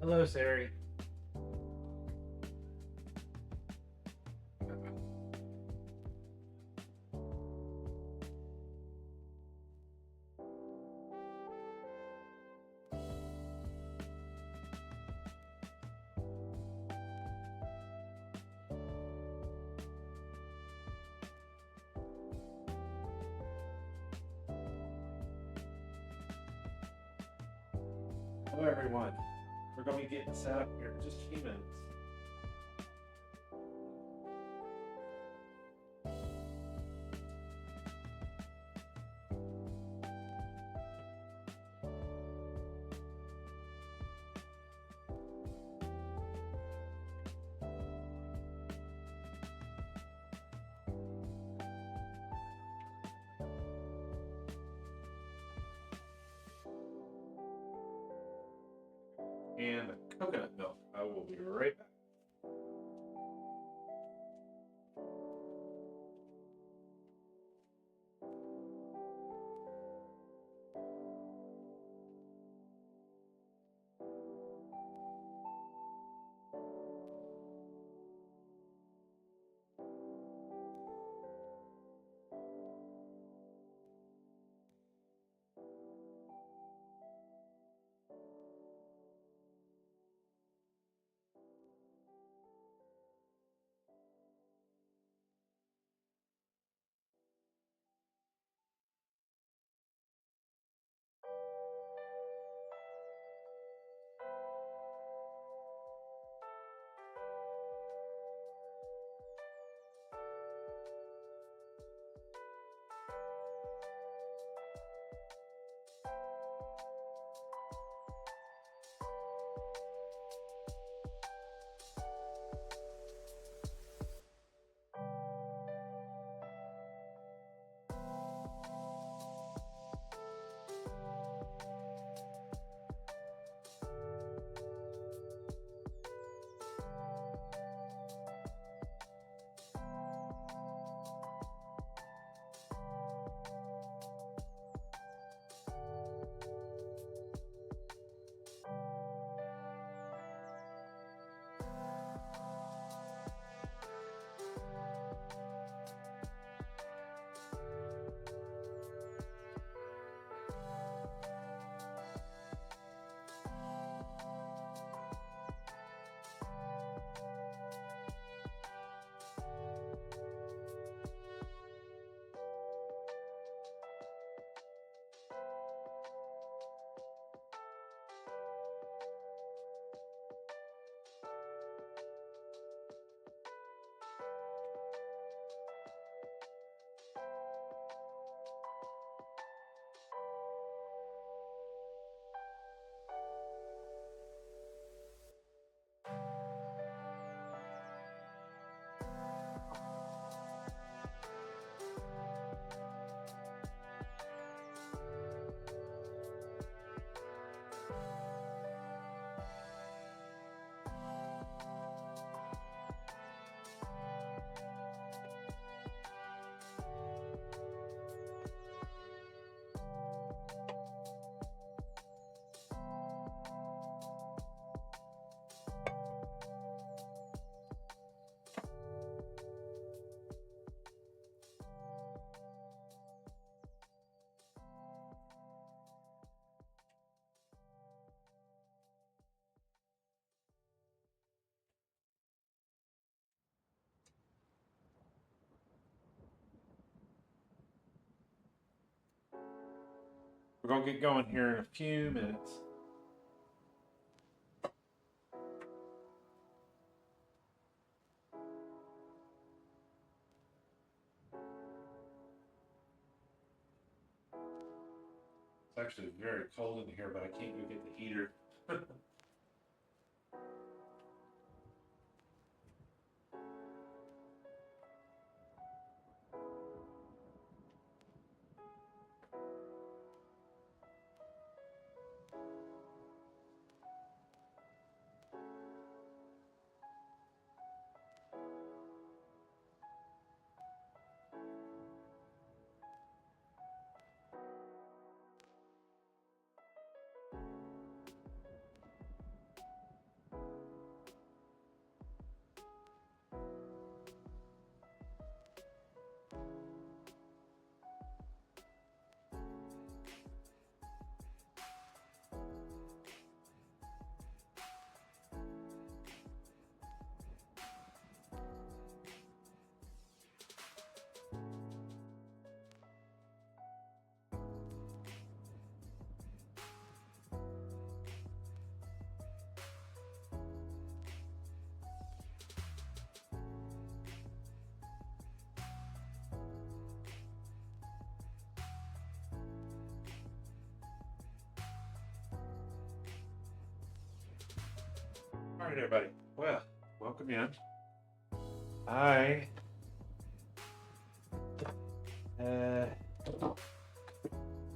Hello, Sari. Hello, everyone. We're going to be getting set up here in just a few minutes. And coconut milk. I will be right back. We're going to get going here in a few minutes. It's actually very cold in here, but I can't go get the heater. All right, everybody. Well, welcome in. I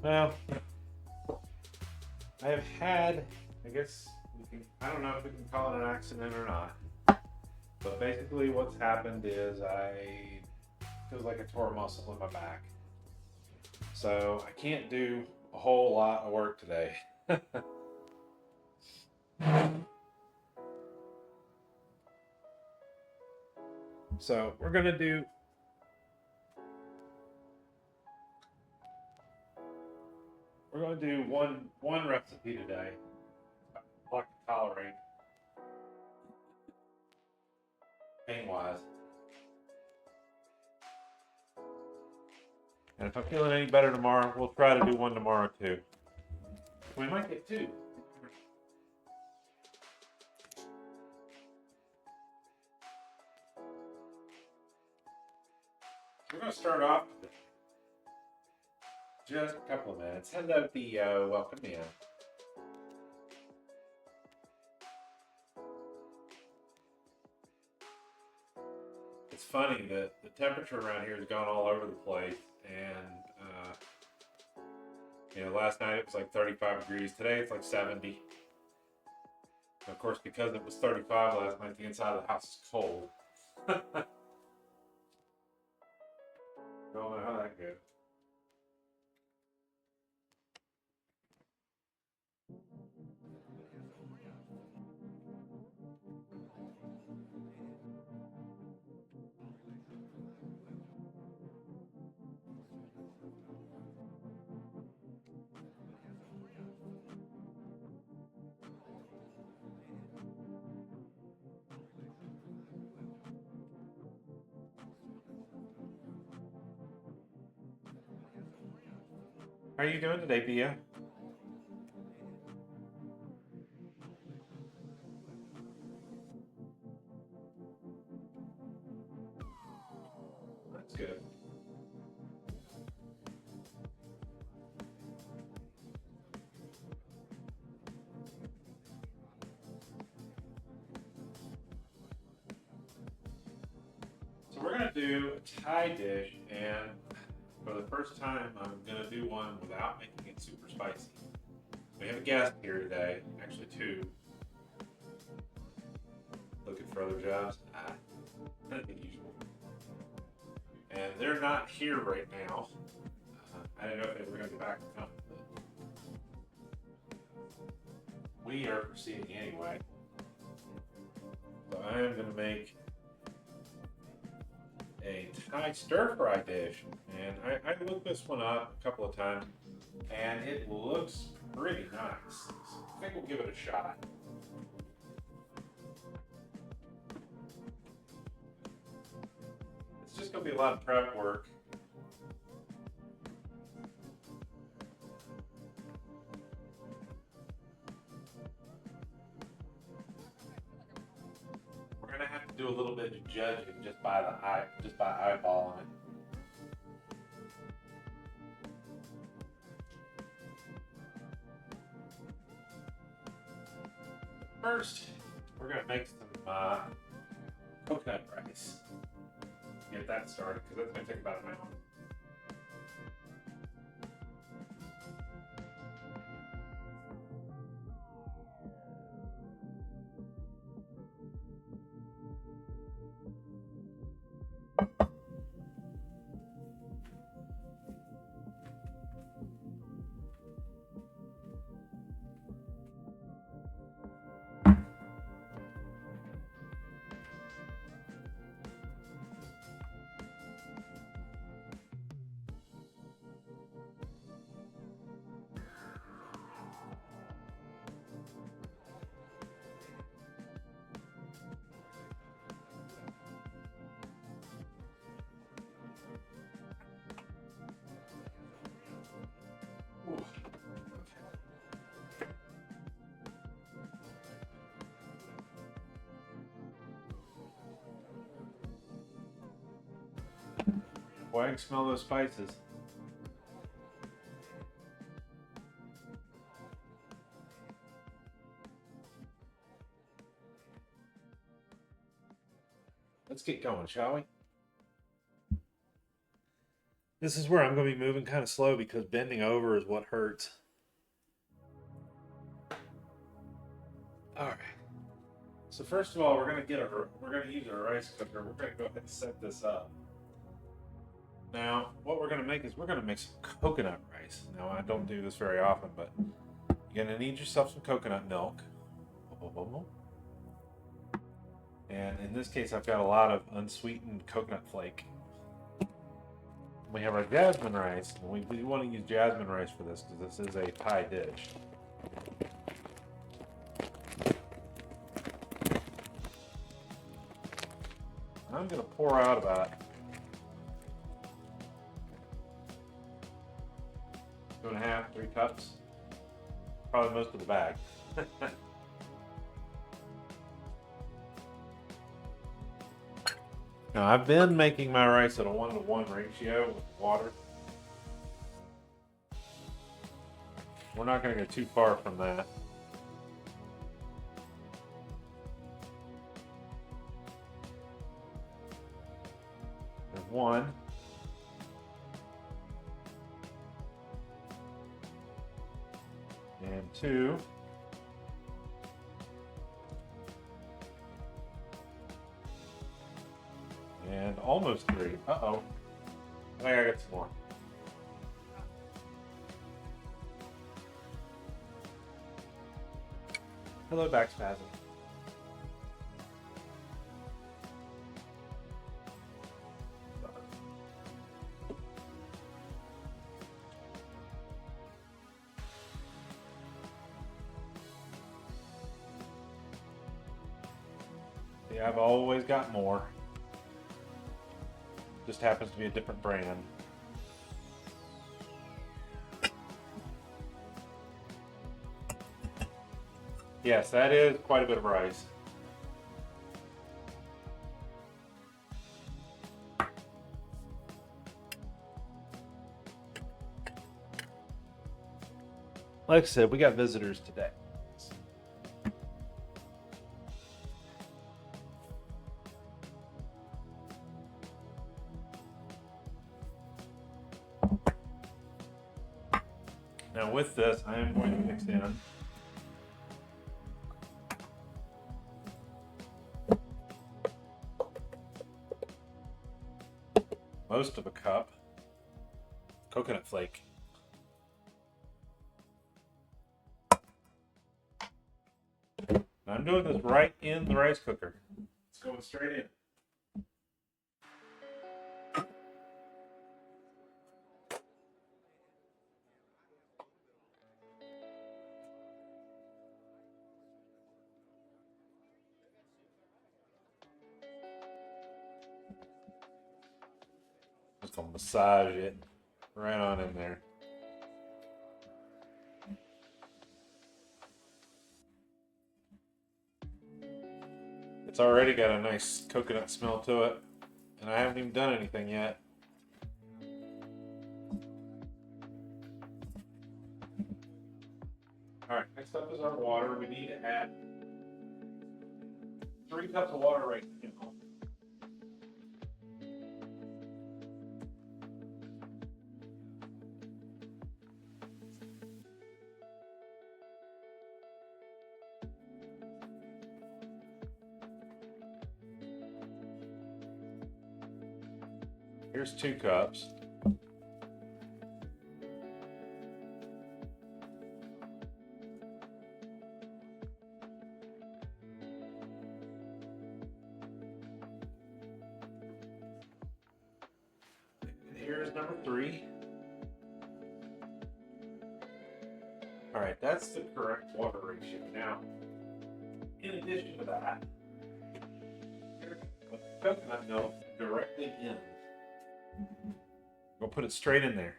well, I have had, I guess I don't know if we can call it an accident or not, but basically what's happened is feels like I tore a muscle in my back. So I can't do a whole lot of work today. So we're gonna do one recipe today. I can tolerate pain wise. And if I'm feeling any better tomorrow, we'll try to do one tomorrow too. We might get two. We're going to start off with just a couple of minutes. Hello, Theo. Welcome in. It's funny that the temperature around here has gone all over the place, and last night it was like 35 degrees. Today it's like 70. And of course, because it was 35 last night, the inside of the house is cold. Don't know how that goes. How are you doing today, Pia? That's good. So we're going to do a Thai dish, and for the first time, I'm going to do one without making it super spicy. We have a guest here today, actually two. Looking for other jobs? Not the usual. And they're not here right now. I didn't know if they were going to be back or not. We are proceeding anyway. So I am going to make a Thai stir-fry dish. And I looked this one up a couple of times, and it looks pretty nice. So I think we'll give it a shot. It's just going to be a lot of prep work. We're going to have to do a little bit of judging just by eyeballing it. First, we're going to make some coconut rice. Get that started, because that's going to take about an hour. Boy, I can smell those spices. let's get going, shall we? This is where I'm going to be moving kind of slow because bending over is what hurts. All right. So first of all, we're going to use our rice cooker. We're going to go ahead and set this up. Now, what we're going to make is we're going to make some coconut rice. Now, I don't do this very often, but you're going to need yourself some coconut milk. And in this case, I've got a lot of unsweetened coconut flake. We have our jasmine rice, and we do want to use jasmine rice for this because this is a Thai dish. I'm going to pour out about 2.5, 3 cups. Probably most of the bag. Now, I've been making my rice at a 1-to-1 ratio with water. We're not going to go too far from that. There's 1. And 2. And almost 3. Uh-oh. I think I got some more. Hello, back spasm. See, I've always got more. Just happens to be a different brand. Yes, that is quite a bit of rice. Like I said, we got visitors today. Now with this, I am going to mix in most of a cup coconut flake. Now I'm doing this right in the rice cooker. It's going straight in. Just gonna massage it right on in there. It's already got a nice coconut smell to it, and I haven't even done anything yet. Alright, next up is our water. We need to add 3 cups of water right now. Here's 2 cups. And here's number 3. All right, that's the correct water ratio. Now, in addition to that, put coconut milk directly in. We'll put it straight in there.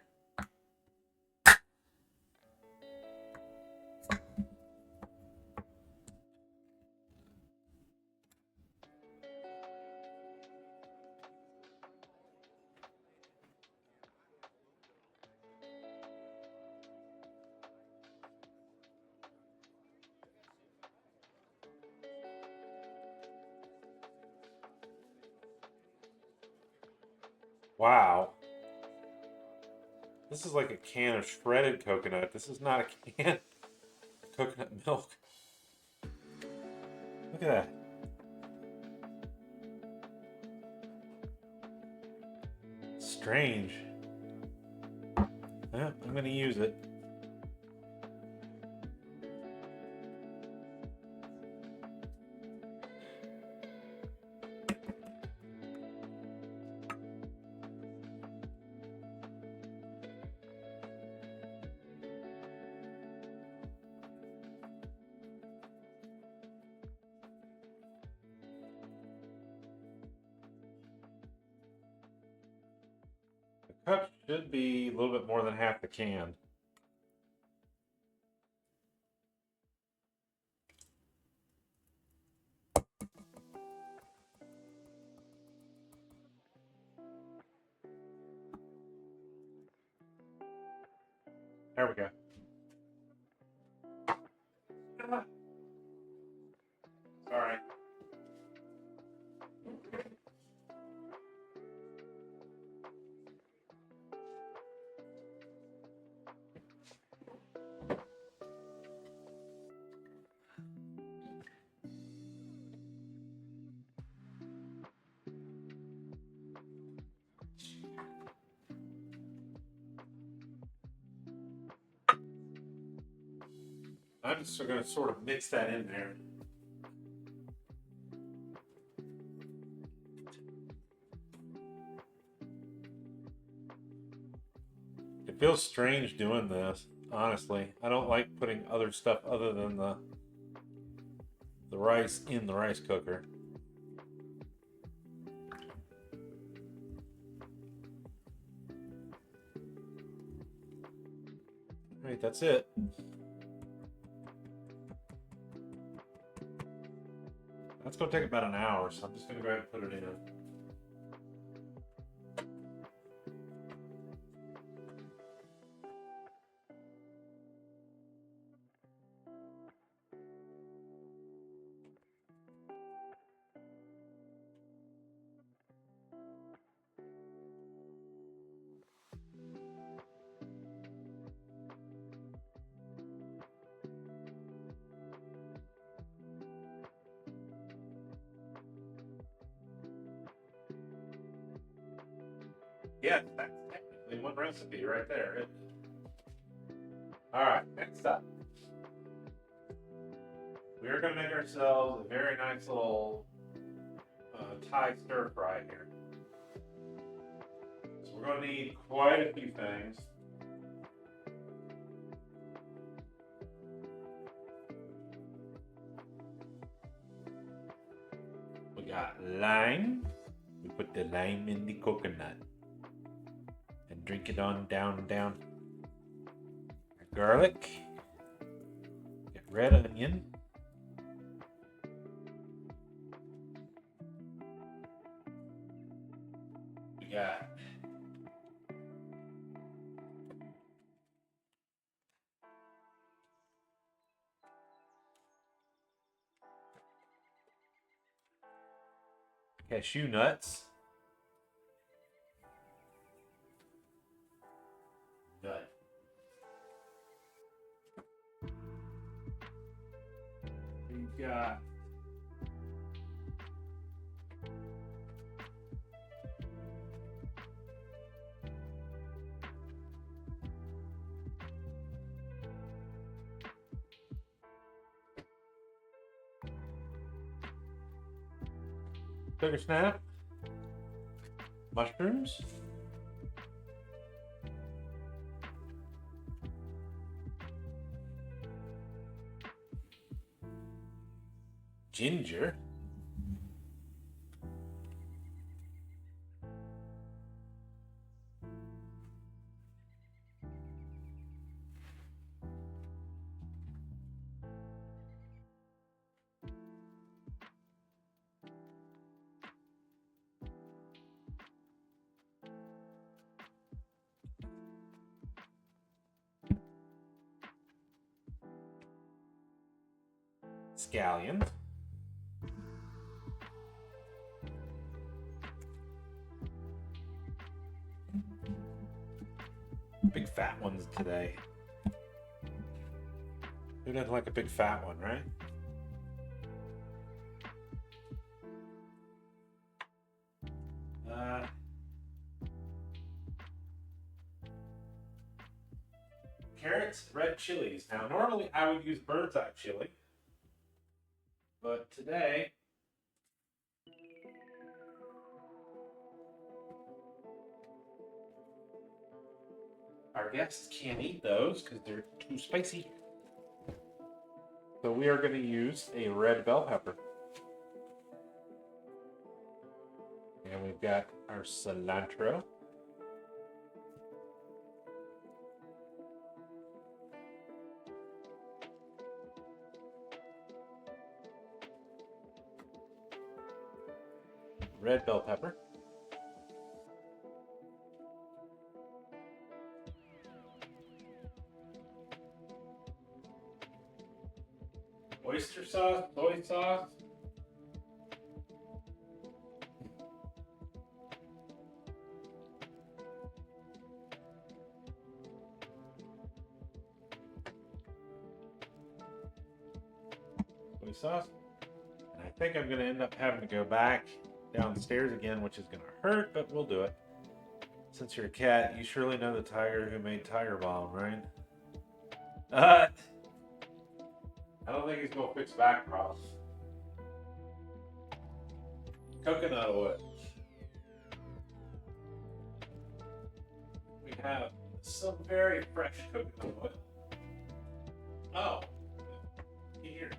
Wow. This is like a can of shredded coconut. This is not a can of coconut milk. Look at that. Strange. Yeah, I'm going to use it. The cup should be a little bit more than half the can. There we go. Sorry. I'm just going to sort of mix that in there. It feels strange doing this, honestly. I don't like putting other stuff other than the rice in the rice cooker. All right, that's it. That's going to take about an hour, so I'm just going to go ahead and put it in. Yeah, that's technically one recipe right there. All right, next up. We are going to make ourselves a very nice little Thai stir fry here. So we're going to need quite a few things. We got lime. We put the lime in the coconut and drink it on down. Garlic. Get red onion. We got cashew nuts. Nut. We got sugar snap, mushrooms, ginger, scallions, big fat ones today. Who doesn't like a big fat one, right? Carrots, red chilies. Now, normally I would use bird's eye chili, but today our guests can't eat those because they're too spicy. So we are going to use a red bell pepper. And we've got our cilantro. Red bell pepper. Oyster sauce, soy sauce. Soy sauce. And I think I'm going to end up having to go back downstairs again, which is going to hurt, but we'll do it. Since you're a cat, you surely know the tiger who made Tiger Balm, right? I don't think he's going to fix back problems. Coconut oil. We have some very fresh coconut oil. Oh, here.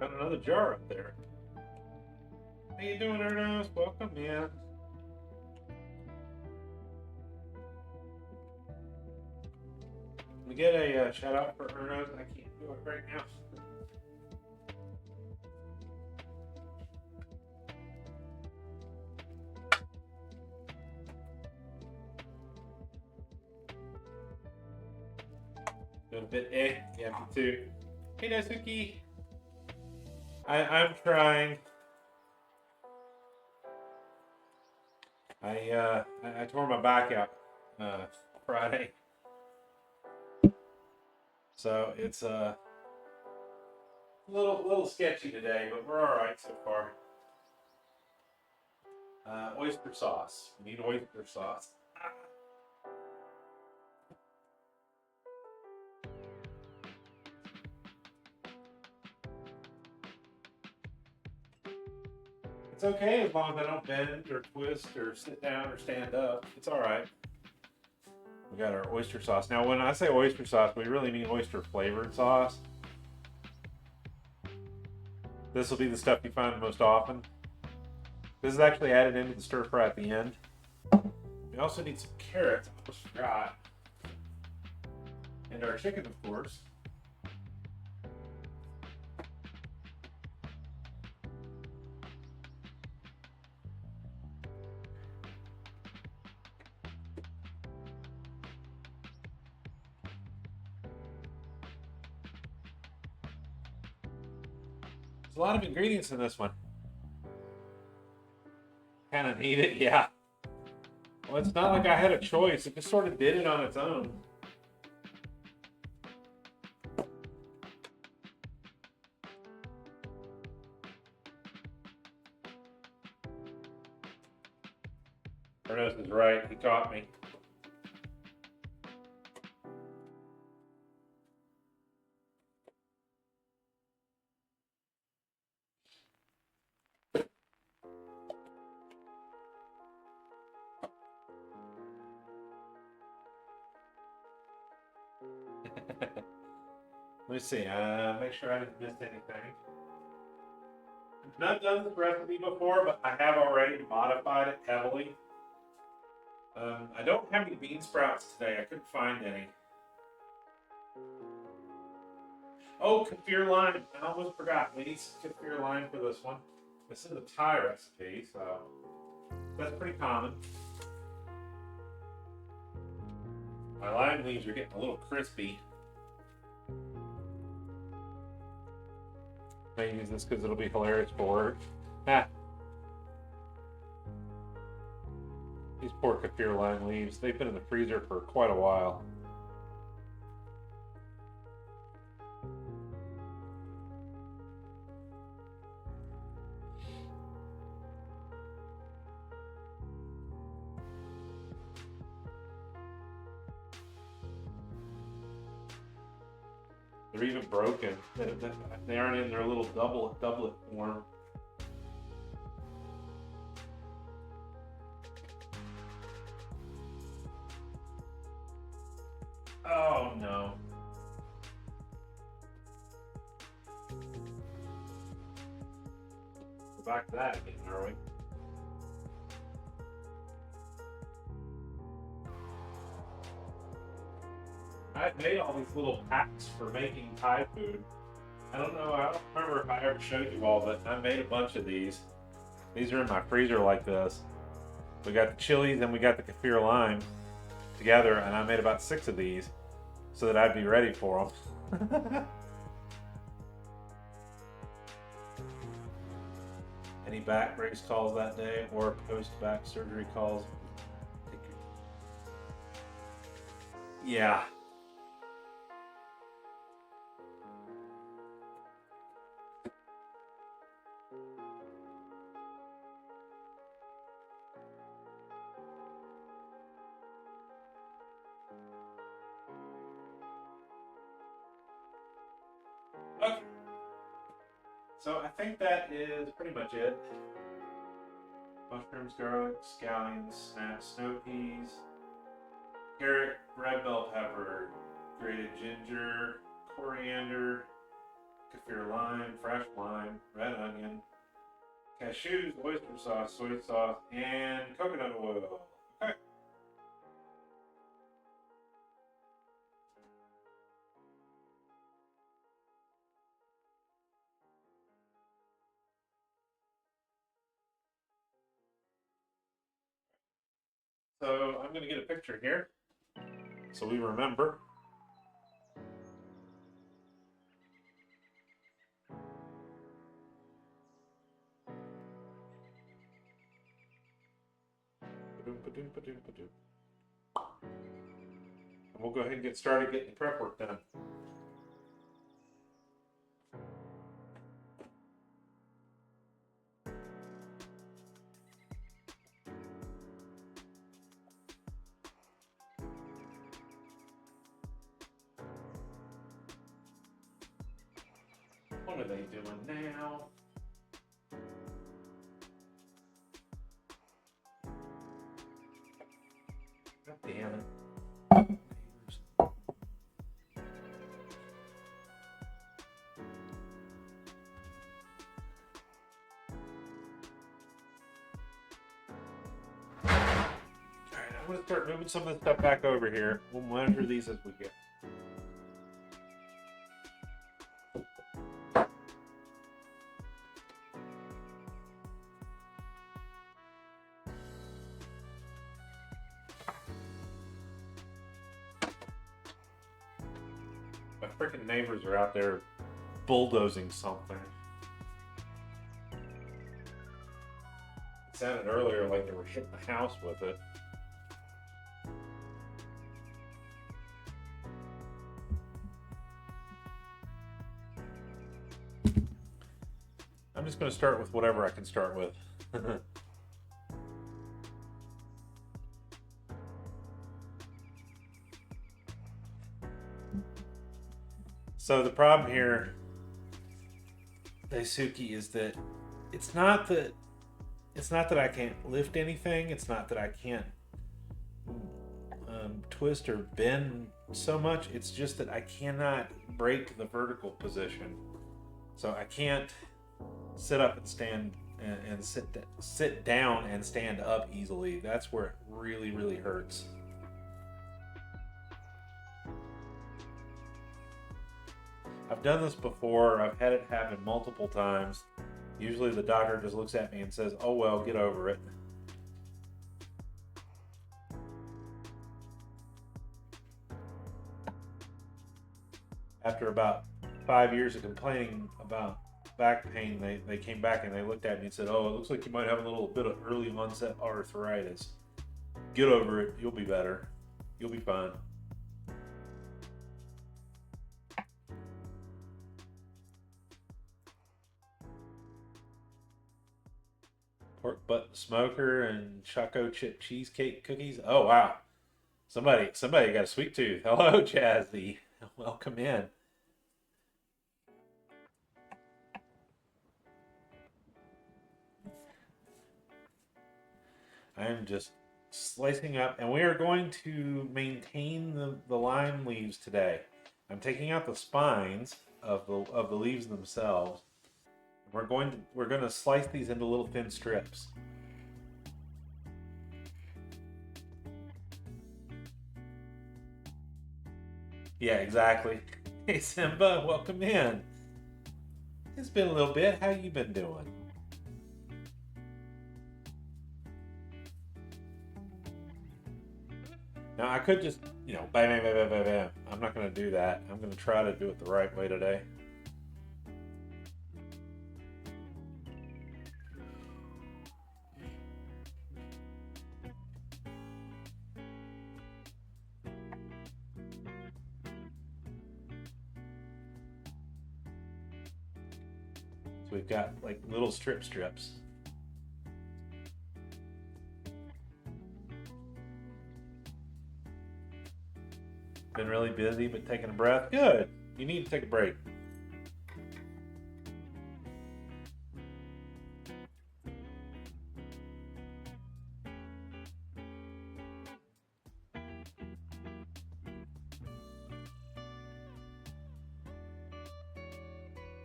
Got another jar up there. How you doing, Ernest? Welcome in. We get a shout out for Ernest. I can't do it right now. Doing a bit yeah, me too. Hey, Nasuki. I'm trying. I tore my back out Friday, so it's a little sketchy today, but we're all right so far. Oyster sauce. We need oyster sauce. It's okay as long as I don't bend or twist or sit down or stand up. It's all right. We got our oyster sauce. Now, when I say oyster sauce, we really mean oyster flavored sauce. This will be the stuff you find most often. This is actually added into the stir fry at the end. We also need some carrots. I almost forgot. And our chicken, of course. There's a lot of ingredients in this one. Kind of need it, yeah. Well, it's not like I had a choice. It just sort of did it on its own. Ernest is right. He taught me. Let me see. Make sure I didn't miss anything. I've not done this recipe before, but I have already modified it heavily. I don't have any bean sprouts today. I couldn't find any. Oh, kaffir lime. I almost forgot. We need some kaffir lime for this one. This is a Thai recipe, so that's pretty common. My lime leaves are getting a little crispy. I may use this because it'll be hilarious for work. These poor kaffir lime leaves, they've been in the freezer for quite a while. They're even broken. They aren't in their little doublet form. Oh no. Go back to that again, are we? I made all these little packs for making Thai food. I don't remember if I ever showed you all, but I made a bunch of these. These are in my freezer like this. We got the chilies and we got the kaffir lime together, and I made about 6 of these so that I'd be ready for them. Any back brace calls that day or post-back surgery calls? Yeah. Okay. So I think that is pretty much it. Mushrooms, garlic, scallions, snaps, snow peas, carrot, red bell pepper, grated ginger, coriander, kaffir lime, fresh lime, red onion, cashews, oyster sauce, soy sauce, and coconut oil. Okay. So I'm going to get a picture here so we remember. And we'll go ahead and get started getting the prep work done. What are they doing now? God damn it. Alright, I'm going to start moving some of the stuff back over here. We'll measure these as we go. My freaking neighbors are out there bulldozing something. It sounded earlier like they were hitting the house with it. I'm just going to start with whatever I can start with. So the problem here, Daisuke, is that it's not that I can't lift anything. It's not that I can't twist or bend so much. It's just that I cannot break the vertical position. So I can't sit up and stand and sit down and stand up easily. That's where it really, really hurts. I've done this before. I've had it happen multiple times. Usually the doctor just looks at me and says, "Oh well, get over it." After about 5 years of complaining about back pain, they came back and they looked at me and said, "Oh, it looks like you might have a little bit of early onset arthritis. Get over it. You'll be better. You'll be fine." Pork butt smoker and choco chip cheesecake cookies. Oh wow. Somebody got a sweet tooth. Hello, Jazzy. Welcome in. I'm just slicing up, and we are going to maintain the lime leaves today. I'm taking out the spines of the leaves themselves. We're going to slice these into little thin strips. Yeah, exactly. Hey Simba, welcome in. It's been a little bit. How you been doing? Now I could just, bam, bam, bam, bam, bam, bam. I'm not going to do that. I'm going to try to do it the right way today. So we've got like little strips. Been really busy, but taking a breath. Good. You need to take a break.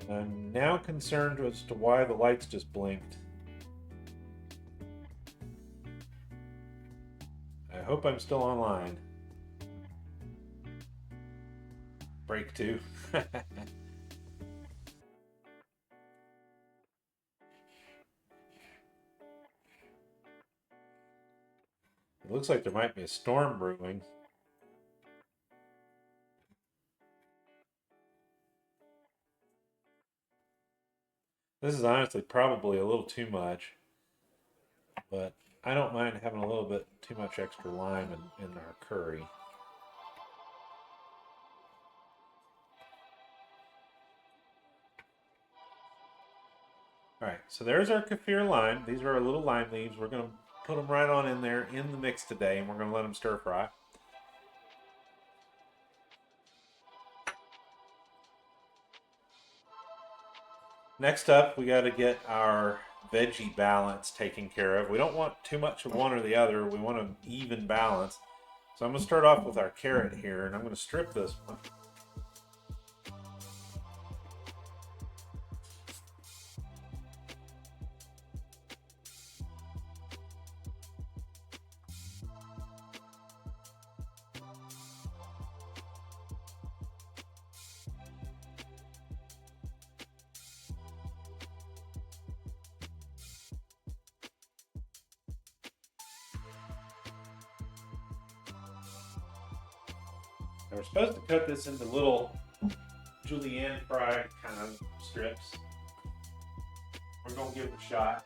I'm now concerned as to why the lights just blinked. I hope I'm still online. Break 2. It looks like there might be a storm brewing. This is honestly probably a little too much, but I don't mind having a little bit too much extra lime in our curry. All right, so there's our kaffir lime. These are our little lime leaves. We're going to put them right on in there in the mix today, and we're going to let them stir fry. Next up, we got to get our veggie balance taken care of. We don't want too much of one or the other. We want an even balance. So I'm going to start off with our carrot here, and I'm going to strip this one. Now we're supposed to cut this into little julienne fry kind of strips. We're going to give it a shot.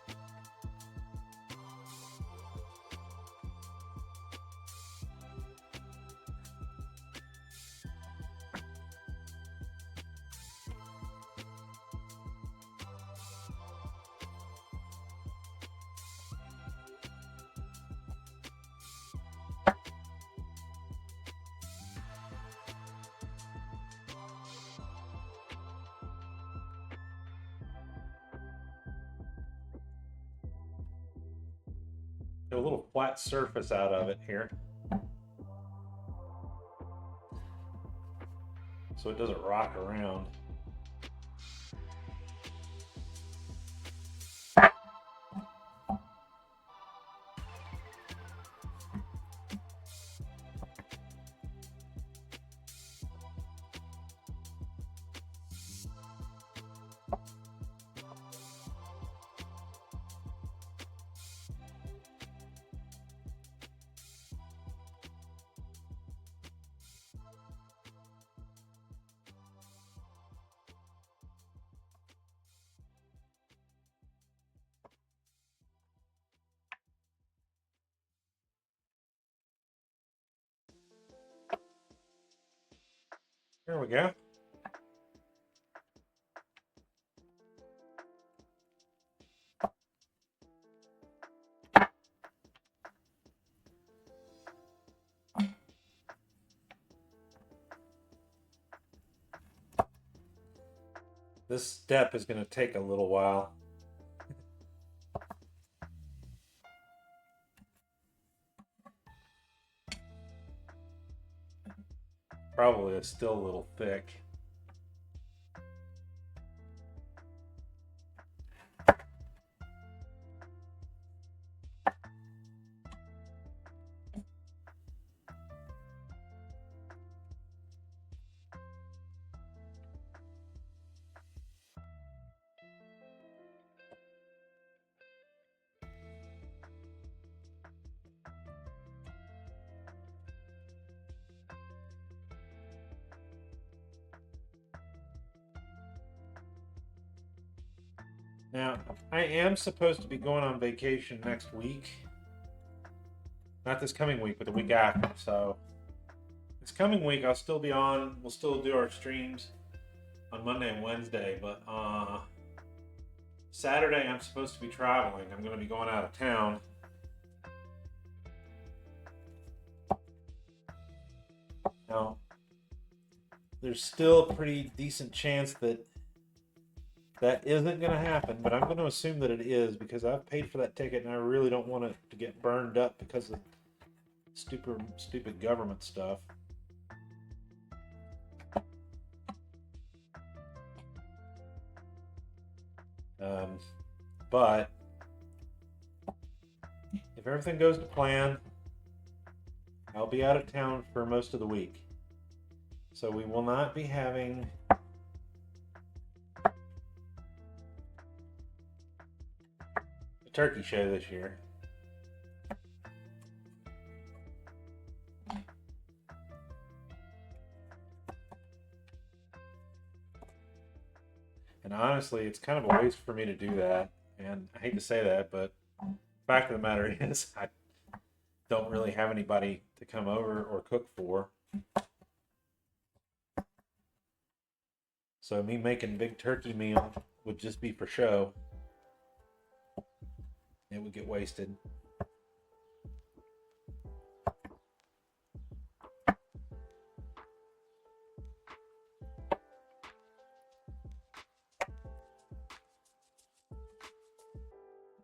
Get a little flat surface out of it here, so it doesn't rock around. There we go. This step is going to take a little while. Probably it's still a little thick. Now, I am supposed to be going on vacation next week. Not this coming week, but the week after. So, this coming week, I'll still be on. We'll still do our streams on Monday and Wednesday. But Saturday, I'm supposed to be traveling. I'm going to be going out of town. Now, there's still a pretty decent chance that that isn't going to happen, but I'm going to assume that it is because I've paid for that ticket and I really don't want it to get burned up because of stupid government stuff. But if everything goes to plan, I'll be out of town for most of the week. So we will not be having a turkey show this year. And honestly, it's kind of a waste for me to do that. And I hate to say that, but the fact of the matter is I don't really have anybody to come over or cook for. So me making a big turkey meal would just be for show. It would get wasted.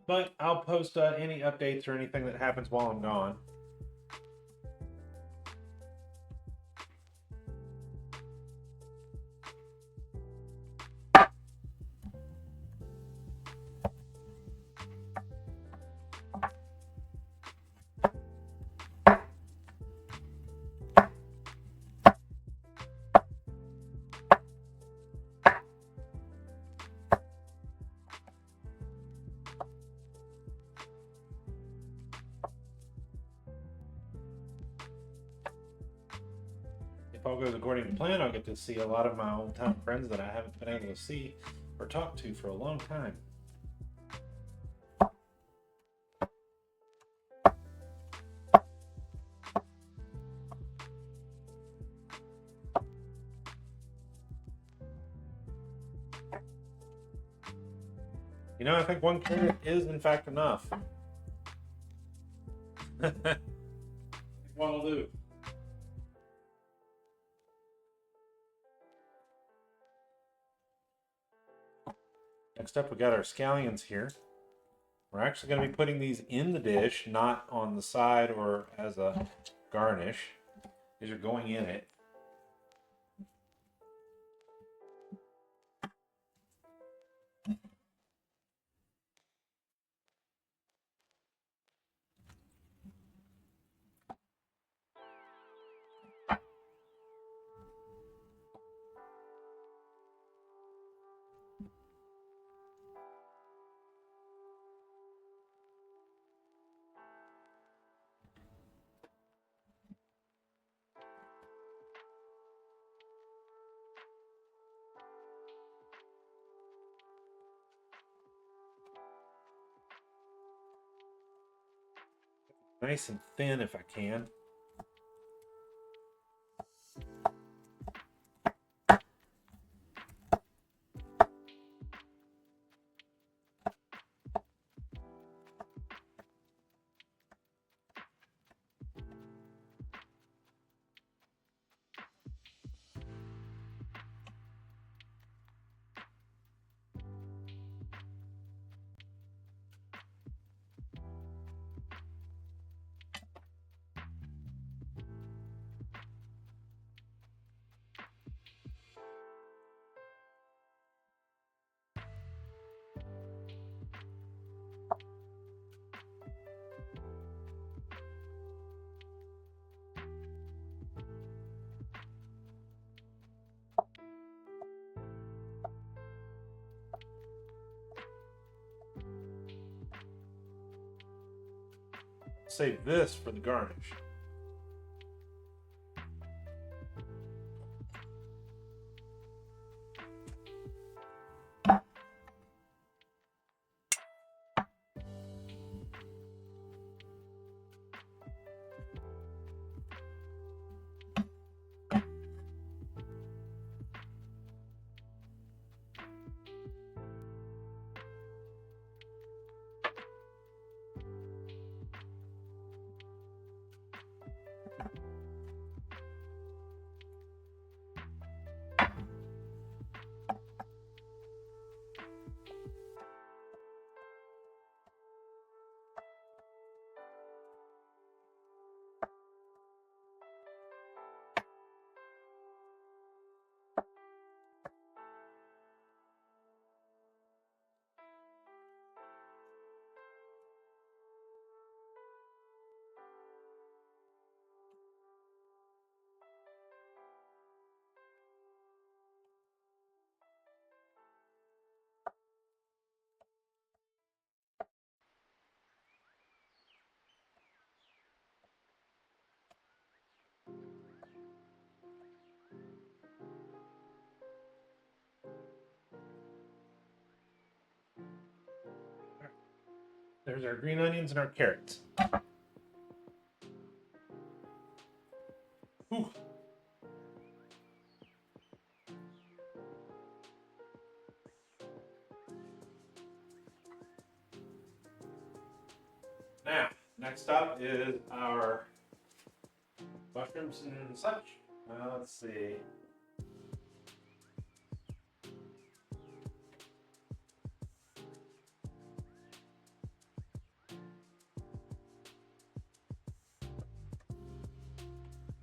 But I'll post any updates or anything that happens while I'm gone. If all goes according to plan, I'll get to see a lot of my old time friends that I haven't been able to see or talk to for a long time. You know, I think one carrot is in fact enough. What'll do? Next up, we got our scallions here. We're actually going to be putting these in the dish, not on the side or as a garnish. These are going in it. Nice and thin if I can. save this for the garnish. There's our green onions and our carrots. Whew. Now, next up is our mushrooms and such. Let's see.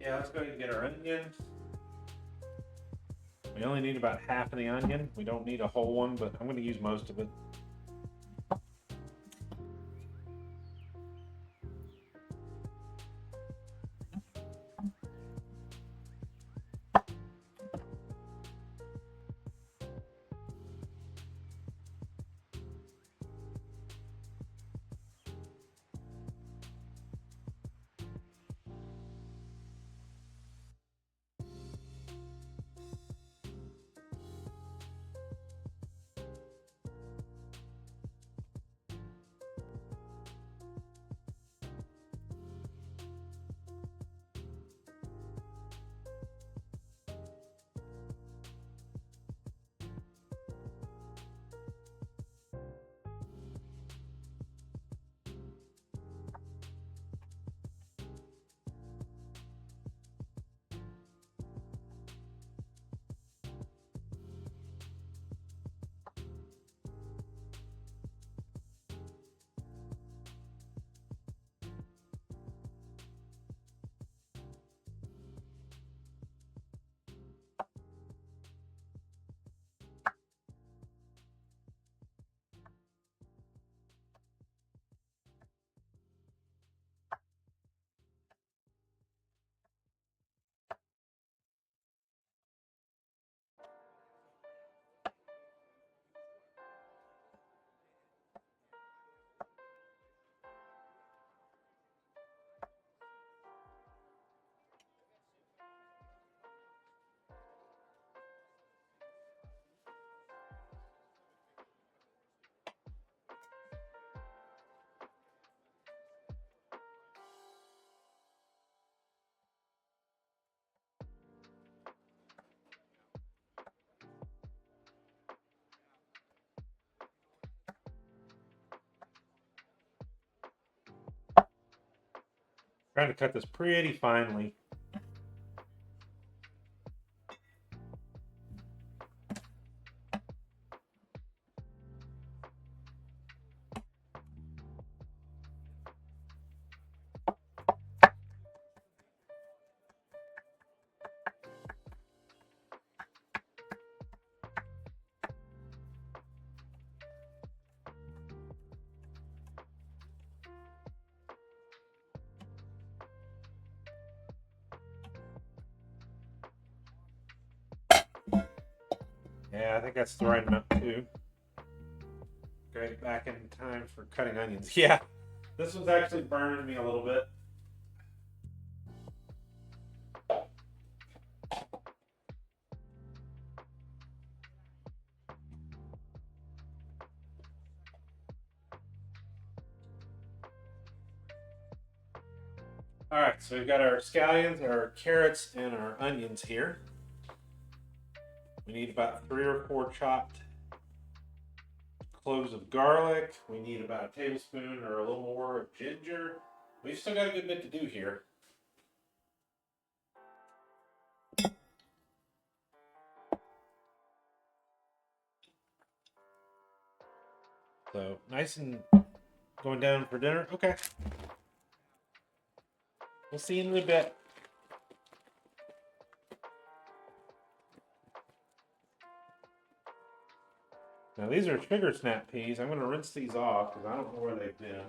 Yeah, let's go ahead and get our onion. We only need about half of the onion. We don't need a whole one, but I'm going to use most of it. Trying to cut this pretty finely. Yeah, I think that's the right amount too. Okay, back in time for cutting onions. Yeah, This one's actually burning me a little bit. All right, so we've got our scallions, our carrots, and our onions here. We need about 3 or 4 chopped cloves of garlic. We need about a tablespoon or a little more of ginger. We've still got a good bit to do here. So nice and going down for dinner. Okay. We'll see you in a little bit. Now these are sugar snap peas. I'm going to rinse these off because I don't know where they've been.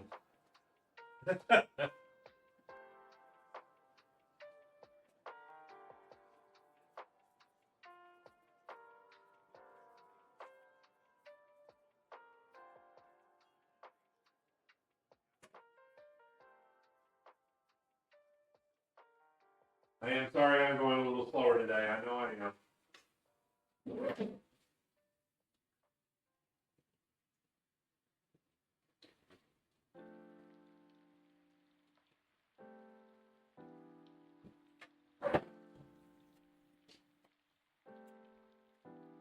I am sorry I'm going a little slower today. I know I am.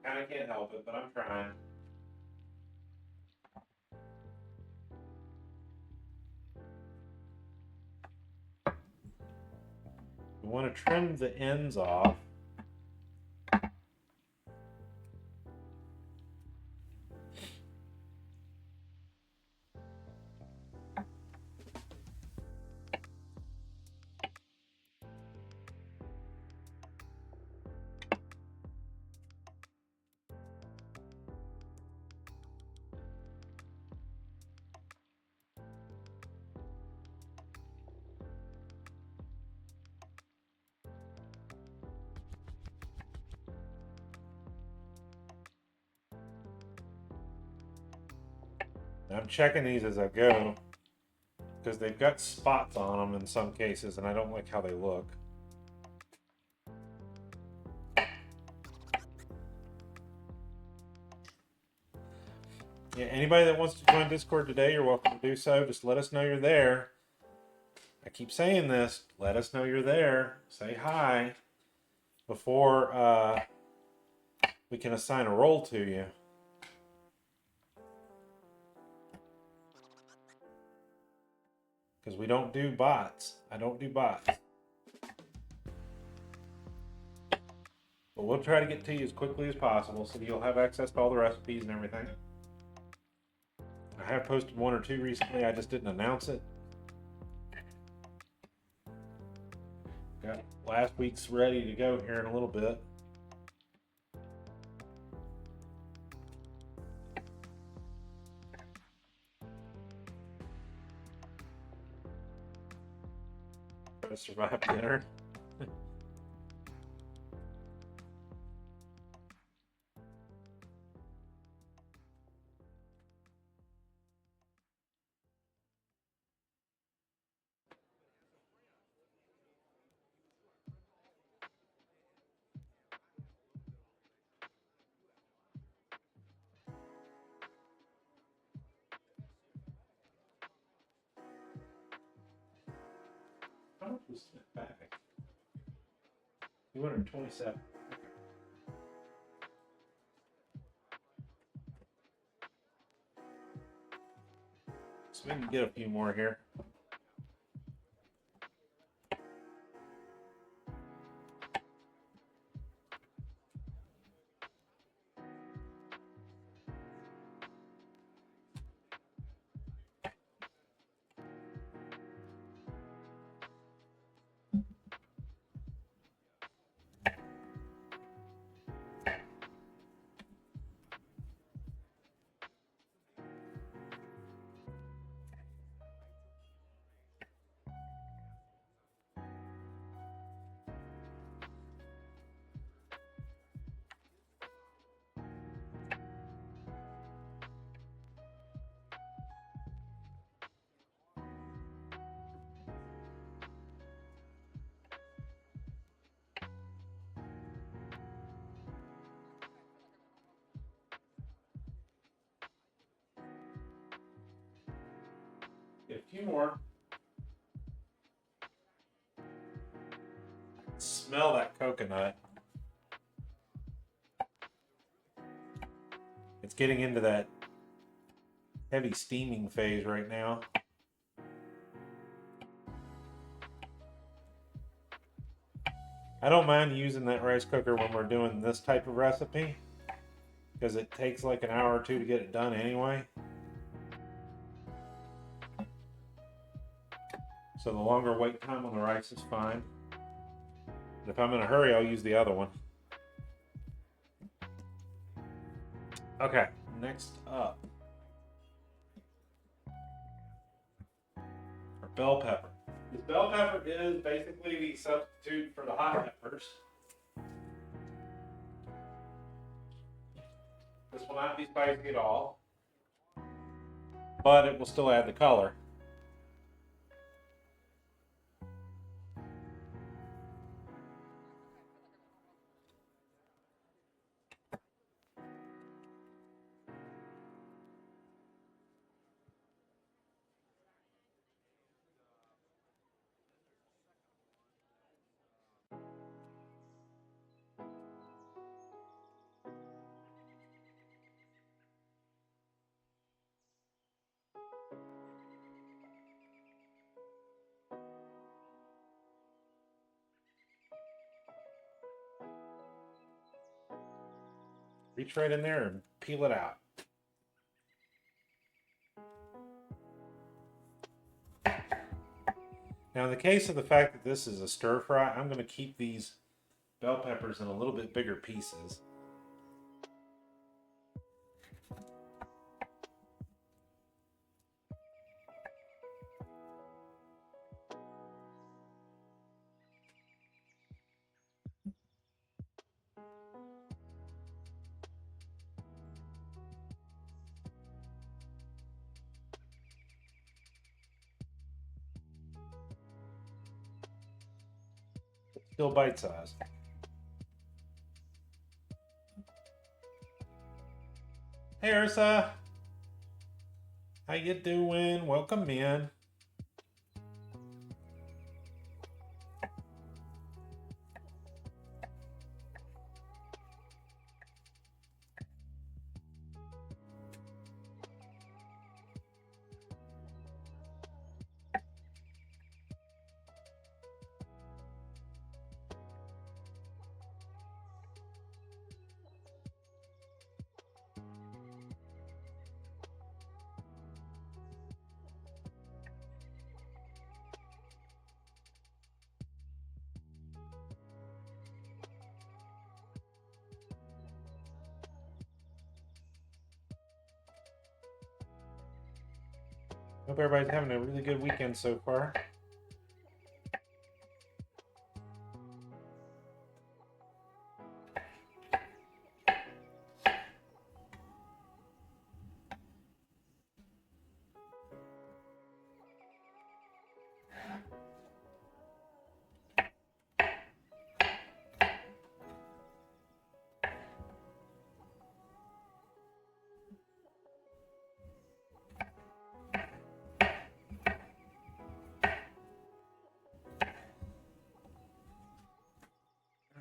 Kind of can't help it, but I'm trying. We want to trim the ends off. I'm checking these as I go because they've got spots on them in some cases, and I don't like how they look. Yeah, anybody that wants to join Discord today, you're welcome to do so. Just let us know you're there. I keep saying this. Let us know you're there. Say hi before we can assign a role to you. Because we don't do bots. I don't do bots. But we'll try to get to you as quickly as possible so you'll have access to all the recipes and everything. I have posted 1 or 2 recently. I just didn't announce it. Got last week's ready to go here in a little bit. Try to survive dinner. How much was that back? 227. So we can get a few more here. few more. Smell that coconut. It's getting into that heavy steaming phase right now. I don't mind using that rice cooker when we're doing this type of recipe because it takes like an hour or two to get it done anyway. So the longer wait time on the rice is fine. But if I'm in a hurry, I'll use the other one. Okay, next up. Our bell pepper. This bell pepper is basically the substitute for the hot peppers. This will not be spicy at all, but it will still add the color. Reach right in there and peel it out. Now, in the case of the fact that this is a stir fry, I'm going to keep these bell peppers in a little bit bigger pieces. Still bite-sized. Hey Ursa, how you doing? Welcome in. Hope everybody's having a really good weekend so far.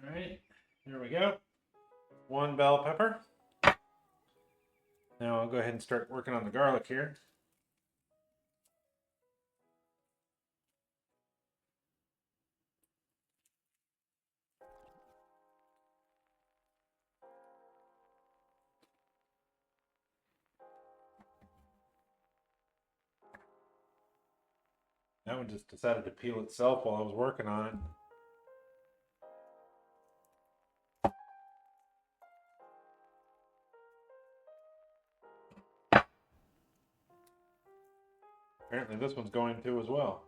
All right, here we go. One bell pepper. Now I'll go ahead and start working on the garlic here. That one just decided to peel itself while I was working on it. Apparently this one's going to as well.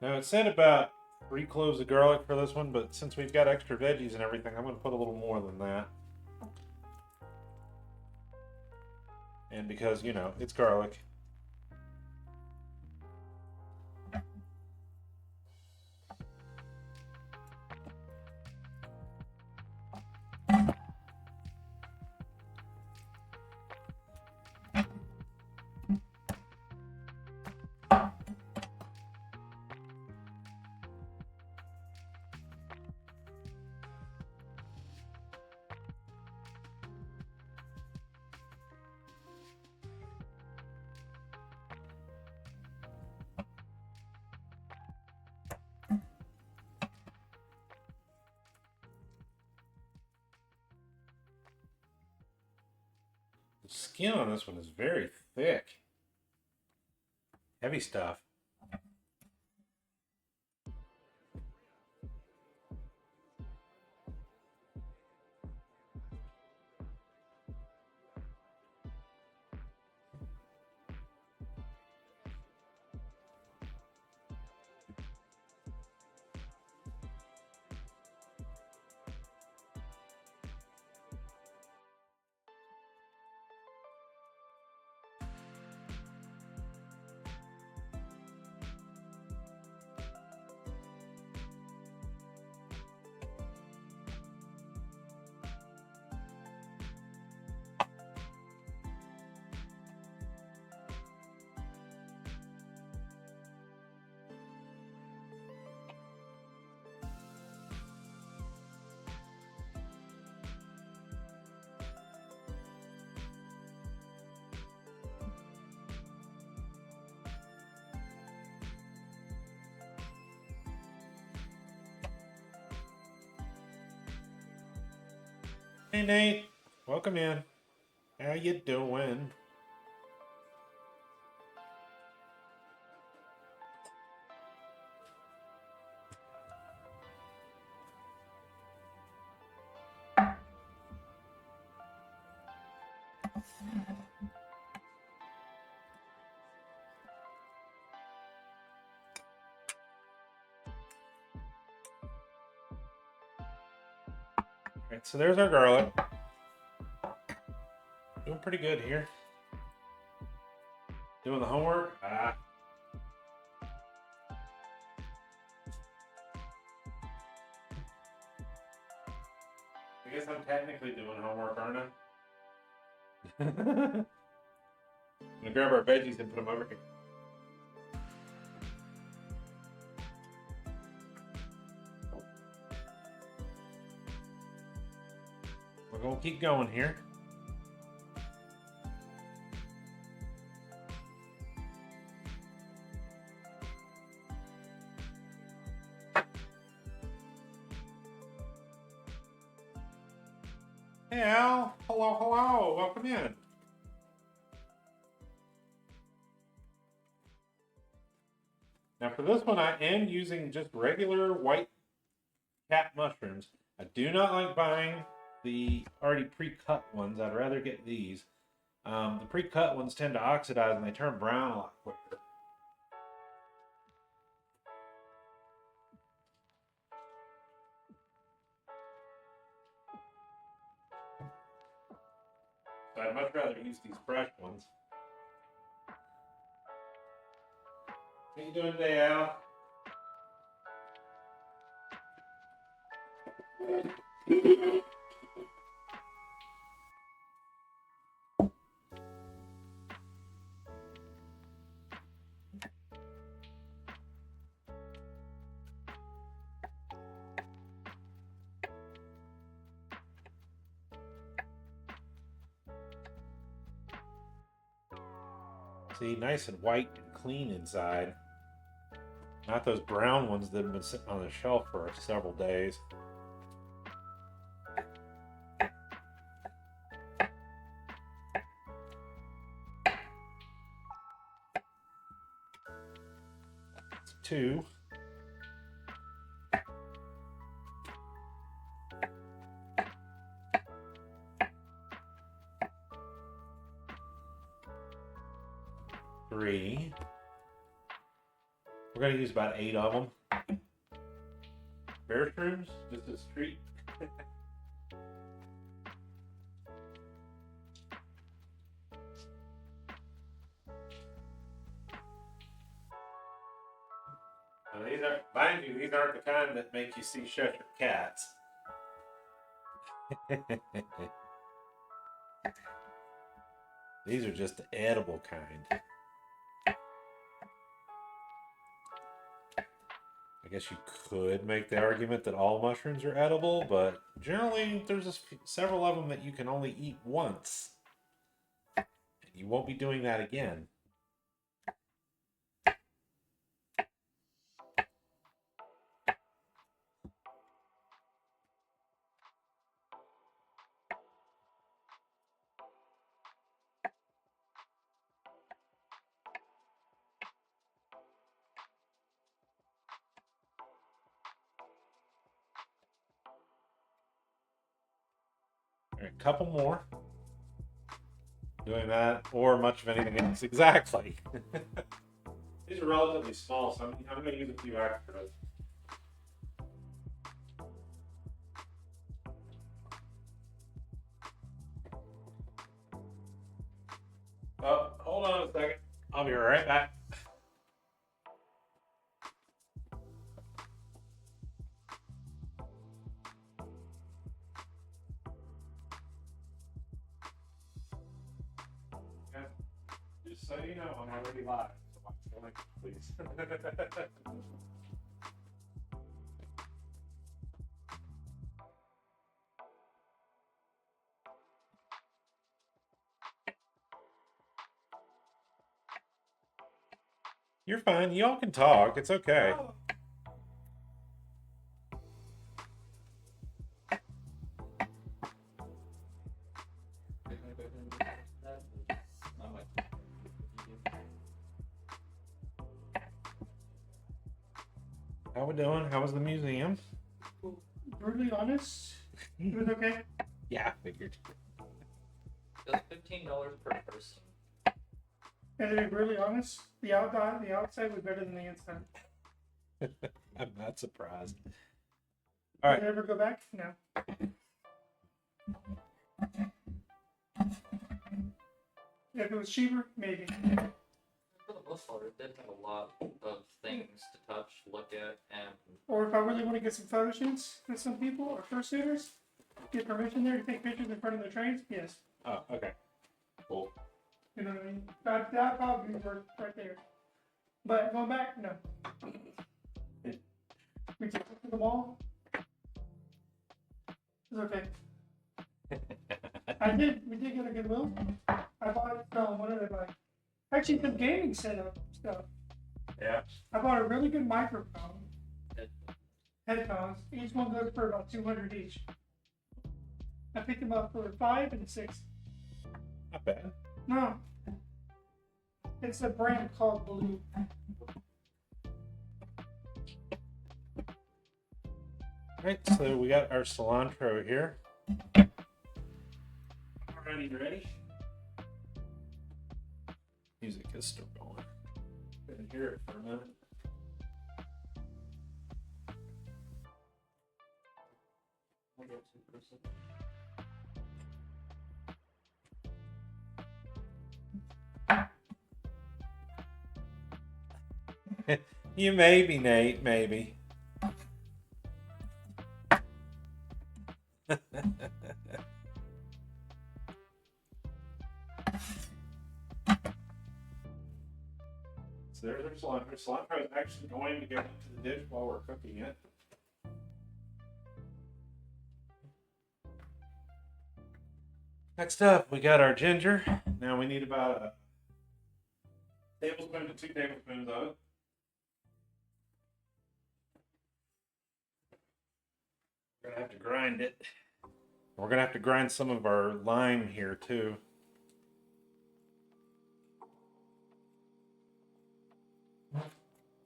Now it said about 3 cloves of garlic for this one, but since we've got extra veggies and everything, I'm going to put a little more than that. And because, you know, it's garlic. The skin on this one is very thick. Heavy stuff. Hey Nate, welcome in. How you doing? Alright, so there's our garlic. Doing pretty good here. Doing the homework? I guess I'm technically doing homework, aren't I? I'm gonna grab our veggies and put them over here. We're gonna keep going here. Hey Al, hello, hello, welcome in. Now for this one, I am using just regular white cap mushrooms. I do not like buying the already pre-cut ones. I'd rather get these. The pre-cut ones tend to oxidize and they turn brown a lot quicker. So I'd much rather use these fresh ones. How you doing today, Al? See, nice and white and clean inside. Not those brown ones that have been sitting on the shelf for several days. That's 2. We're gonna use about 8 of them. Bear shrooms, just a treat. Now these are, mind you, these aren't the kind that make you see Cheshire cats. These are just the edible kind. I guess you could make the argument that all mushrooms are edible, but generally there's several of them that you can only eat once. And you won't be doing that again. All right, a couple more. Doing that or much of anything else. Exactly. These are relatively small, so I'm going to use a few extras. Oh, hold on a second. I'll be right back. Okay. Just so you know, I'm already live. So watch the link, please. You're fine. Y'all can talk. It's okay. How we doing? How was the museum? Brutally honest, it was okay. Yeah, I figured. It was $15 per person. And to be brutally honest, the outside was better than the inside. I'm not surprised. All right. Did I ever go back? No. If it was cheaper, maybe. For the most part, it did have a lot of things to touch, look at, and Or if I really want to get some photo shoots with some people or fursuiters, get permission there to take pictures in front of the trains, yes. Oh, okay. Cool. You know what I mean? That probably worked right there. But going back, no. We took it to the mall. It was okay. We did get a Goodwill. I bought what did I buy? Actually, some gaming setup stuff. Yeah. I bought a really good microphone. Headphones. Each one goes for about $200 each. I picked them up for $5 and $6. Not bad. No. It's a brand called Blue. Alright, so we got our cilantro here. Alrighty, ready? Music is still going. Couldn't hear it for a minute. I got 2%. You maybe, Nate, maybe. So there's our cilantro. Cilantro is actually going to go into the dish while we're cooking it. Next up, we got our ginger. Now we need about a tablespoon to 2 tablespoons of it. We're gonna have to grind it. We're gonna have to grind some of our lime here too.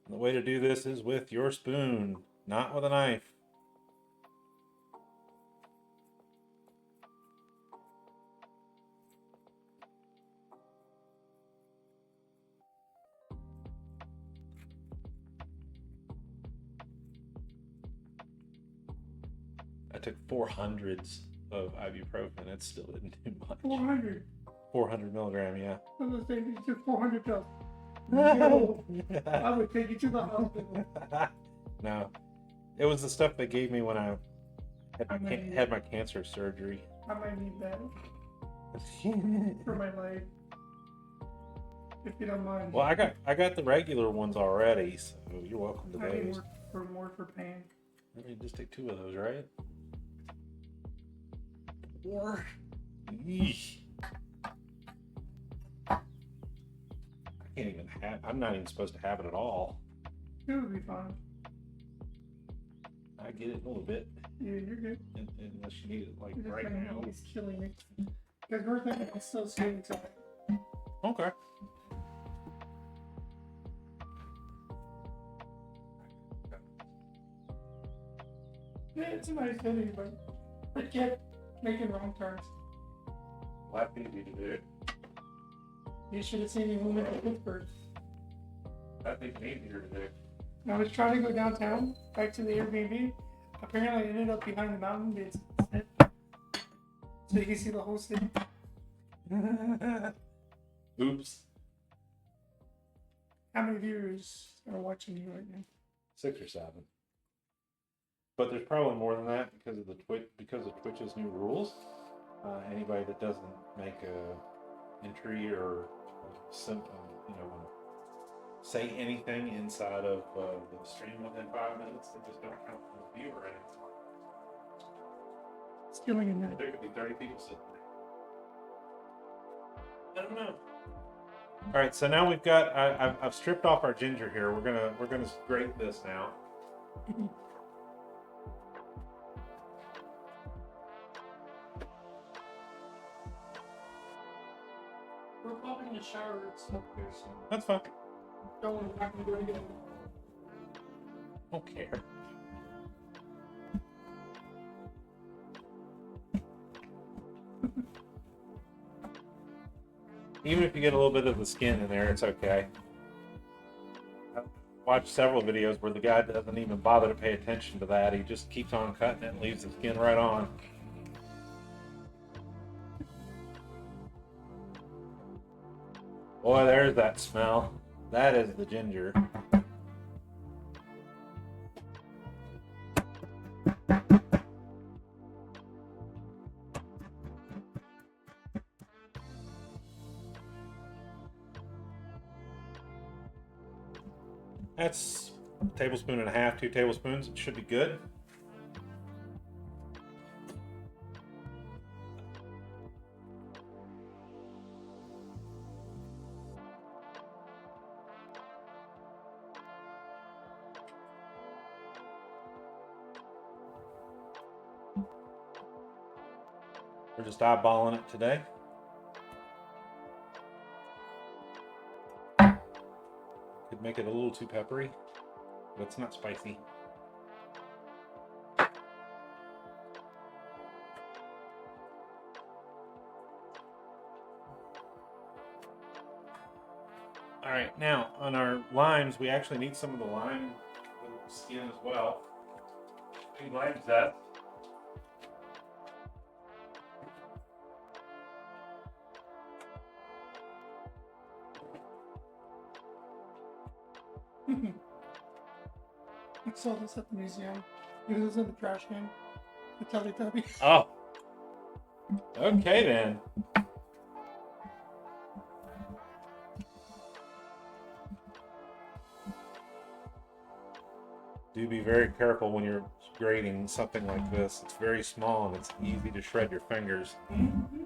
The way to do this is with your spoon, not with a knife. took 400s of ibuprofen. It still didn't do much. 400. 400 milligram, yeah. I was saying you took 400 pills. No, I would take you to the hospital. No, it was the stuff they gave me when I had my I cancer surgery. might need that for my life. If you don't mind. Well, I got the regular ones already, so you're welcome to I need those. more for pain. Let me just take 2 of those, right? 4. Yeesh. I can't even have. I'm not even supposed to have it at all. It would be fine. I get it a little bit, Yeah, you're good. unless you need it like It's just right like, now. it's killing me. Because we're thinking it's still soon to Okay. yeah, it's a nice city, but it kept making wrong turns. Well, that's easy to do. You should have seen me when we went to Pittsburgh. That's even easier to do. I was trying to go downtown, back to the Airbnb. Apparently, I ended up behind the mountain. So you can see the whole city. Oops. How many viewers are watching you right now? 6 or 7. But there's probably more than that because of the Twitch's new rules. Anybody that doesn't make a entry or say anything inside of the stream within 5 minutes, they just don't count for the viewer anymore. It's killing it now. There could be 30 people sitting there. I don't know. All right, so now we've got. I've stripped off our ginger here. We're gonna grate this now. We're popping in the shower and stuff here, so That's fine. don't want to back and do it again. Don't care. Even if you get a little bit of the skin in there, it's okay. I've watched several videos where the guy doesn't even bother to pay attention to that. He just keeps on cutting it and leaves the skin right on. Boy, there's that smell. That is the ginger. That's a tablespoon and a half, 2 tablespoons. It should be good. We're just eyeballing it today. Could make it a little too peppery, but it's not spicy. All right, now on our limes, we actually need some of the lime skin as well. Need lime zest. I saw this at the museum. It was in the trash can. The Teletubby. Oh. Okay then. Do be very careful when you're grating something like this. It's very small and it's easy to shred your fingers. Mm-hmm.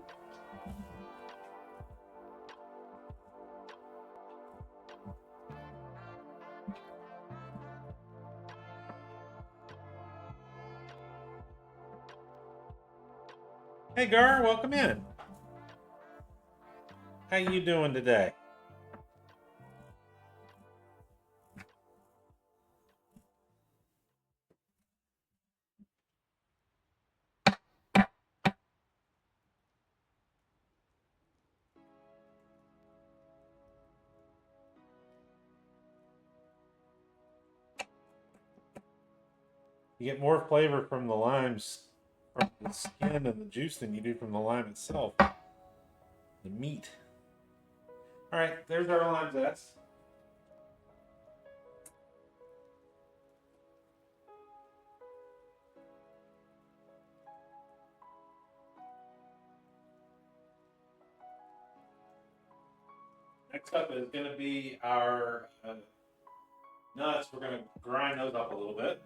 Hey Gar, welcome in. How you doing today? You get more flavor from the limes from the skin and the juice than you do from the lime itself. The meat. All right, there's our lime zest. Next up is going to be our nuts. We're going to grind those up a little bit.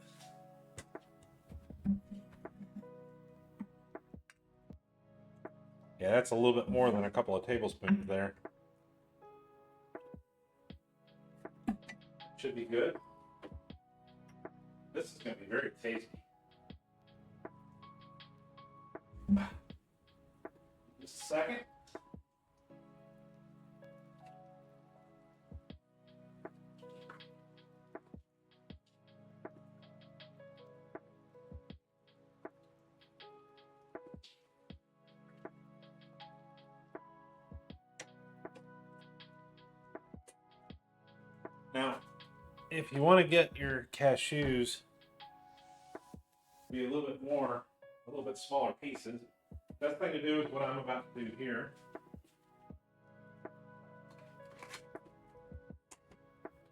Yeah, that's a little bit more than a couple of tablespoons there. Should be good. This is going to be very tasty. Just a second. Now, if you want to get your cashews to be a little bit smaller pieces, best thing to do is what I'm about to do here.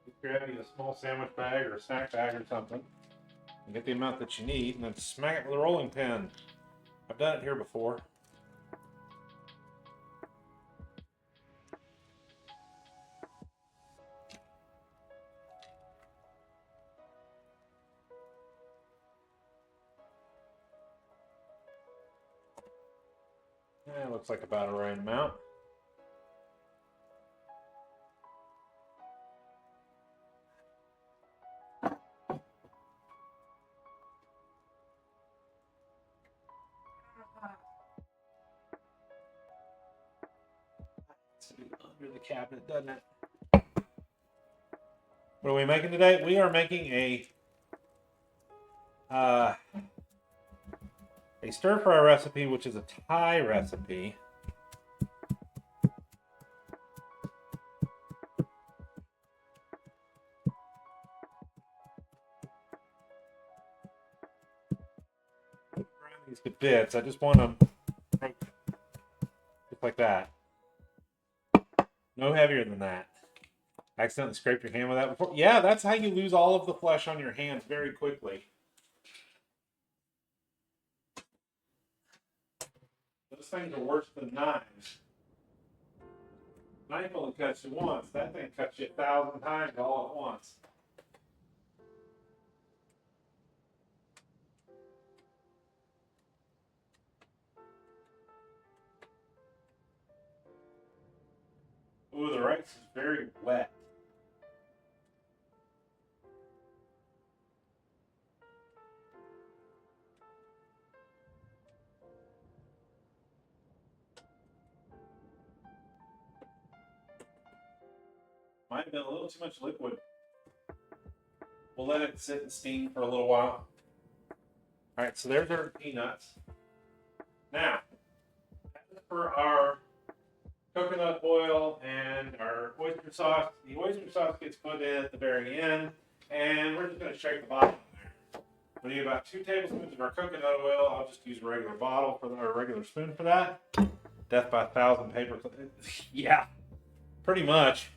Just grab you a small sandwich bag or a snack bag or something, and get the amount that you need, and then smack it with a rolling pin. I've done it here before. That looks like about a right amount. It's under the cabinet, doesn't it? What are we making today? We are making a stir fry recipe, which is a Thai recipe. Grind these to bits. I just want them just like that. No heavier than that. Accidentally scraped your hand with that before? Yeah, that's how you lose all of the flesh on your hands very quickly. Those things are worse than knives. Knife only cuts you once. That thing cuts you 1,000 times all at once. Ooh, the rice is very wet. Might have been a little too much liquid. We'll let it sit and steam for a little while. All right, so there's our peanuts. Now, as for our coconut oil and our oyster sauce, the oyster sauce gets put in at the very end, and we're just going to shake the bottom there. We need about 2 tablespoons of our coconut oil. I'll just use a regular bottle for our regular spoon for that. Death by 1,000 paper clips. Yeah, pretty much.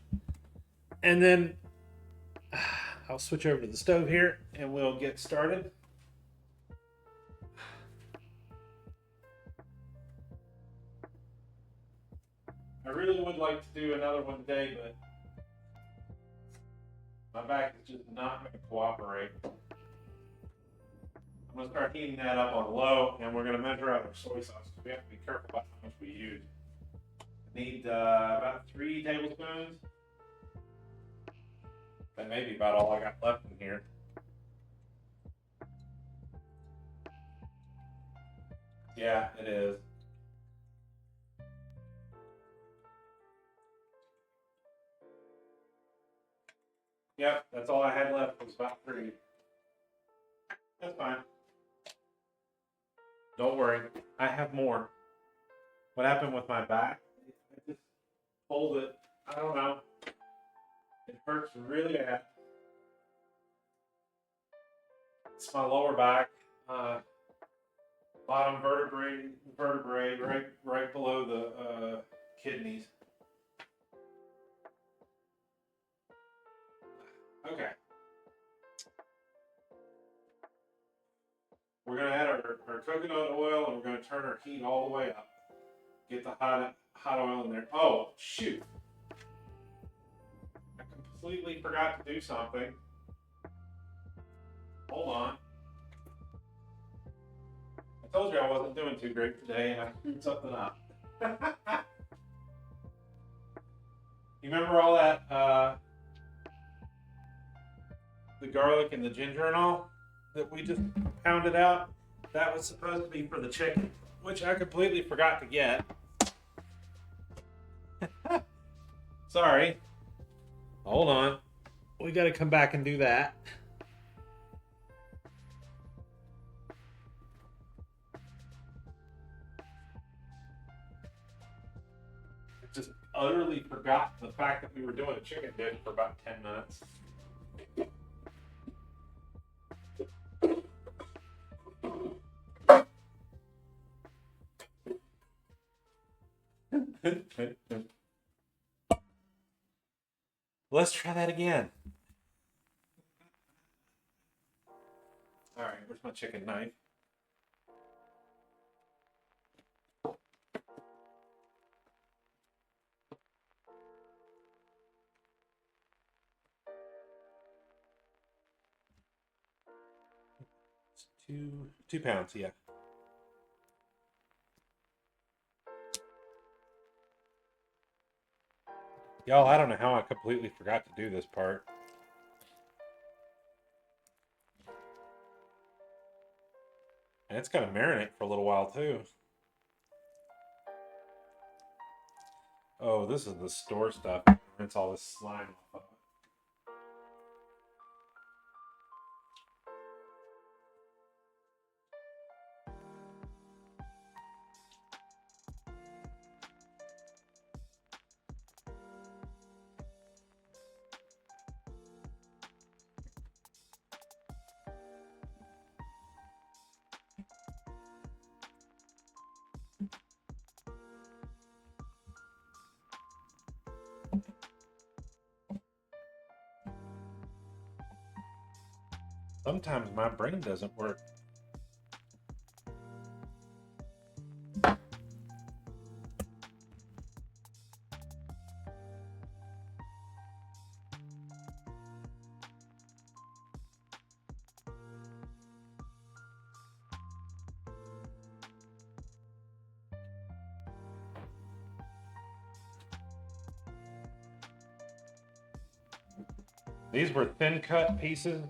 And then I'll switch over to the stove here and we'll get started. I really would like to do another one today, but my back is just not going to cooperate. I'm going to start heating that up on low, and we're going to measure out our soy sauce. We have to be careful about how much we use. I need about 3 tablespoons. That may be about all I got left in here. Yeah, it is. Yep, that's all I had left was about 3. That's fine. Don't worry, I have more. What happened with my back? I just pulled it. I don't know. It hurts really bad. It's my lower back. Bottom vertebrae, right below the kidneys. Okay. We're gonna add our coconut oil, and we're gonna turn our heat all the way up. Get the hot oil in there. Oh shoot! I completely forgot to do something. Hold on. I told you I wasn't doing too great today, and I screwed something up. You remember all that, the garlic and the ginger and all that we just pounded out? That was supposed to be for the chicken, which I completely forgot to get. Sorry. Hold on. We got to come back and do that. Just utterly forgot the fact that we were doing a chicken dish for about 10 minutes. Let's try that again. All right, where's my chicken knife? It's 2 pounds, yeah. Y'all, I don't know how I completely forgot to do this part. And it's gonna marinate for a little while too. Oh, this is the store stuff. Rinse all this slime off of it. Sometimes my brain doesn't work. These were thin cut pieces.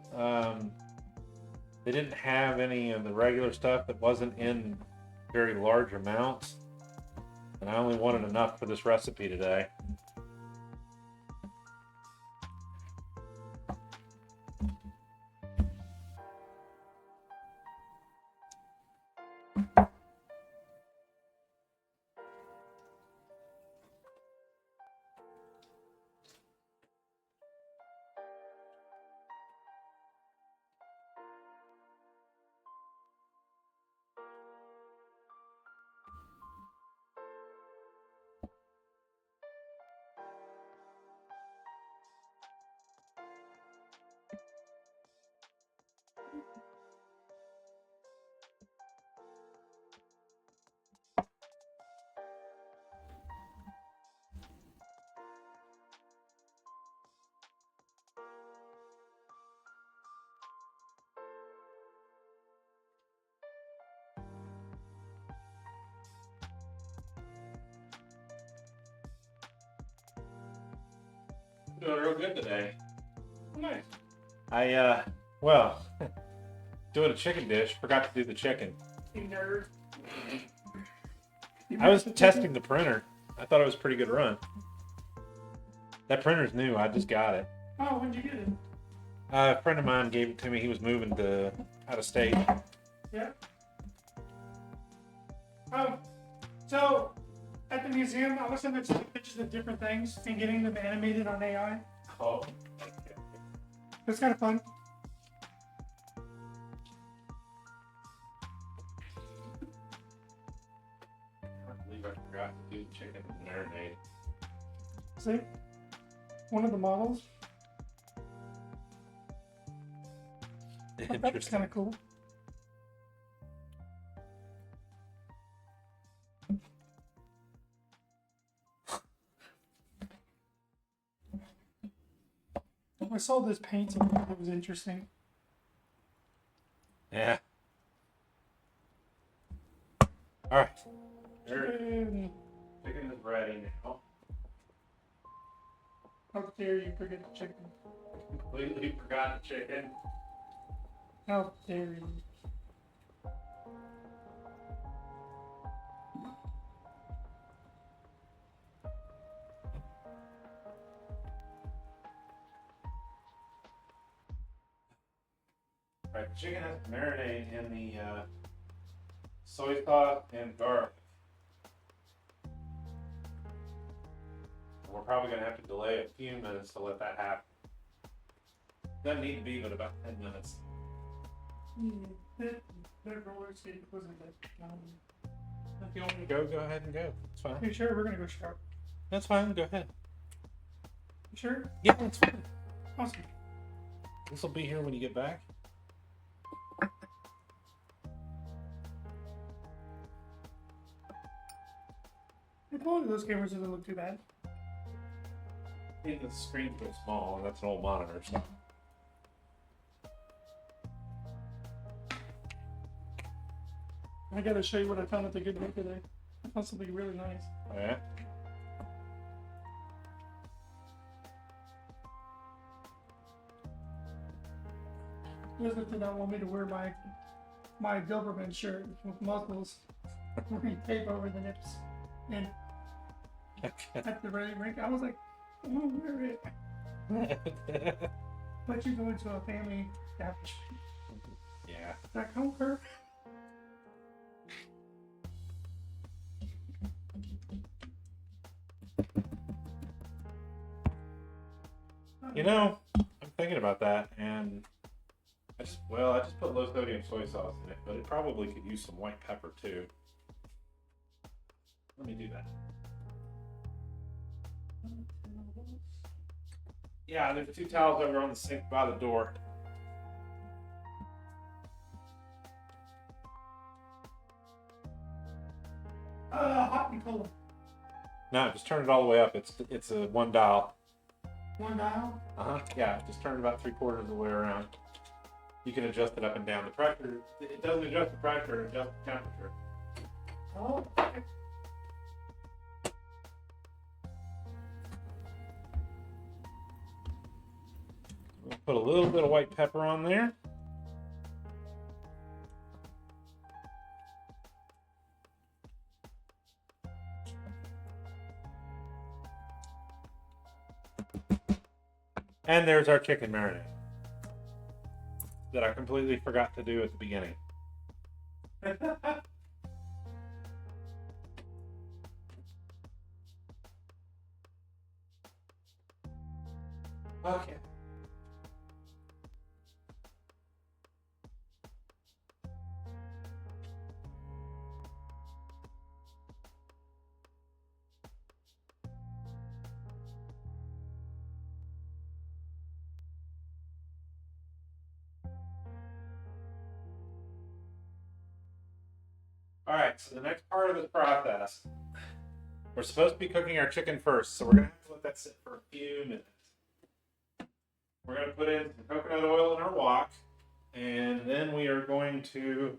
They didn't have any of the regular stuff that wasn't in very large amounts. And I only wanted enough for this recipe today. Doing real good today. Nice. Well, doing a chicken dish, forgot to do the chicken. You nerd. I was testing the printer. I thought it was a pretty good run. That printer's new. I just got it. Oh, when'd you get it? A friend of mine gave it to me. He was moving to out of state. Yeah. So at the museum, I was sending some pictures of different things and getting them animated on AI. Oh. It's kind of fun. I forgot to do chicken marinade. See? One of the models. That's kind of cool. I saw this painting. It was interesting. Yeah. All right. Chicken. Chicken is ready now. How dare you forget the chicken? Completely forgot the chicken. How dare you? All right, the chicken has to marinate in the soy sauce and garlic. We're probably going to have to delay a few minutes to let that happen. Doesn't need to be, but about 10 minutes. That roller skate wasn't that. If you want me to go ahead and go. It's fine. You sure? We're gonna go shop. That's fine. Go ahead. You sure? Yeah, that's fine. Awesome. This will be here when you get back. The quality of those cameras doesn't look too bad. I think the screen's too small, and that's an old monitor. So. I gotta show you what I found at the Good Day today. I found something really nice. Oh, yeah? Elizabeth did not want me to wear my Doberman shirt with muscles, with tape over the nips, and at the ready rink, I was like, I'm gonna wear it. But you go into a family establishment. Yeah. That conquer. You know, I'm thinking about that, and I just put low sodium soy sauce in it, but it probably could use some white pepper too. Let me do that. Yeah, there's 2 towels over on the sink by the door. Hot and cold. No, just turn it all the way up. It's a 1 dial. One dial. Yeah, just turn it about 3/4 of the way around. You can adjust it up and down. The pressure, it doesn't adjust the pressure, it adjusts the temperature. Oh. We'll put a little bit of white pepper on there. And there's our chicken marinade that I completely forgot to do at the beginning. Okay. All right, so the next part of this process, we're supposed to be cooking our chicken first, so we're gonna have to let that sit for a few minutes. We're gonna put in some coconut oil in our wok, and then we are going to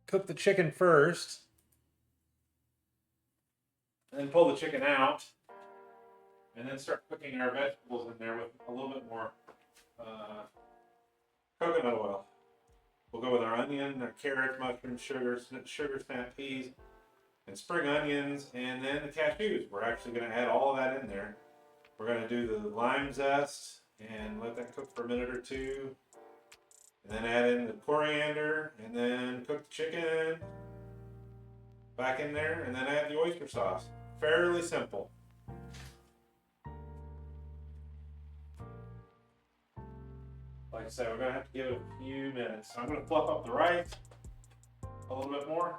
cook the chicken first, and then pull the chicken out, and then start cooking our vegetables in there with a little bit more coconut oil. We'll go with our onion, our carrots, mushrooms, sugar snap peas, and spring onions, and then the cashews. We're actually going to add all of that in there. We're going to do the lime zest and let that cook for a minute or two. And then add in the coriander, and then cook the chicken back in there, and then add the oyster sauce. Fairly simple. Like I said, we're gonna have to give it a few minutes. So I'm gonna fluff up the rice a little bit more.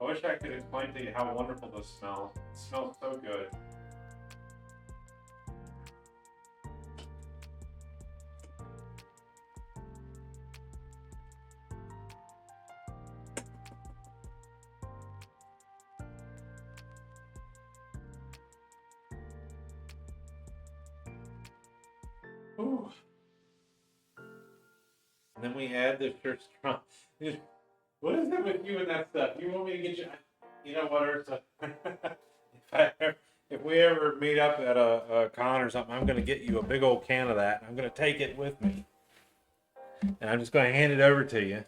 wish I could explain to you how wonderful this smells. It smells so good. Ooh. And then we add the church trunk. What is it with you and that stuff? You want me to get you? You know what, Ursa? if we ever meet up at a con or something, I'm going to get you a big old can of that. I'm going to take it with me, and I'm just going to hand it over to you.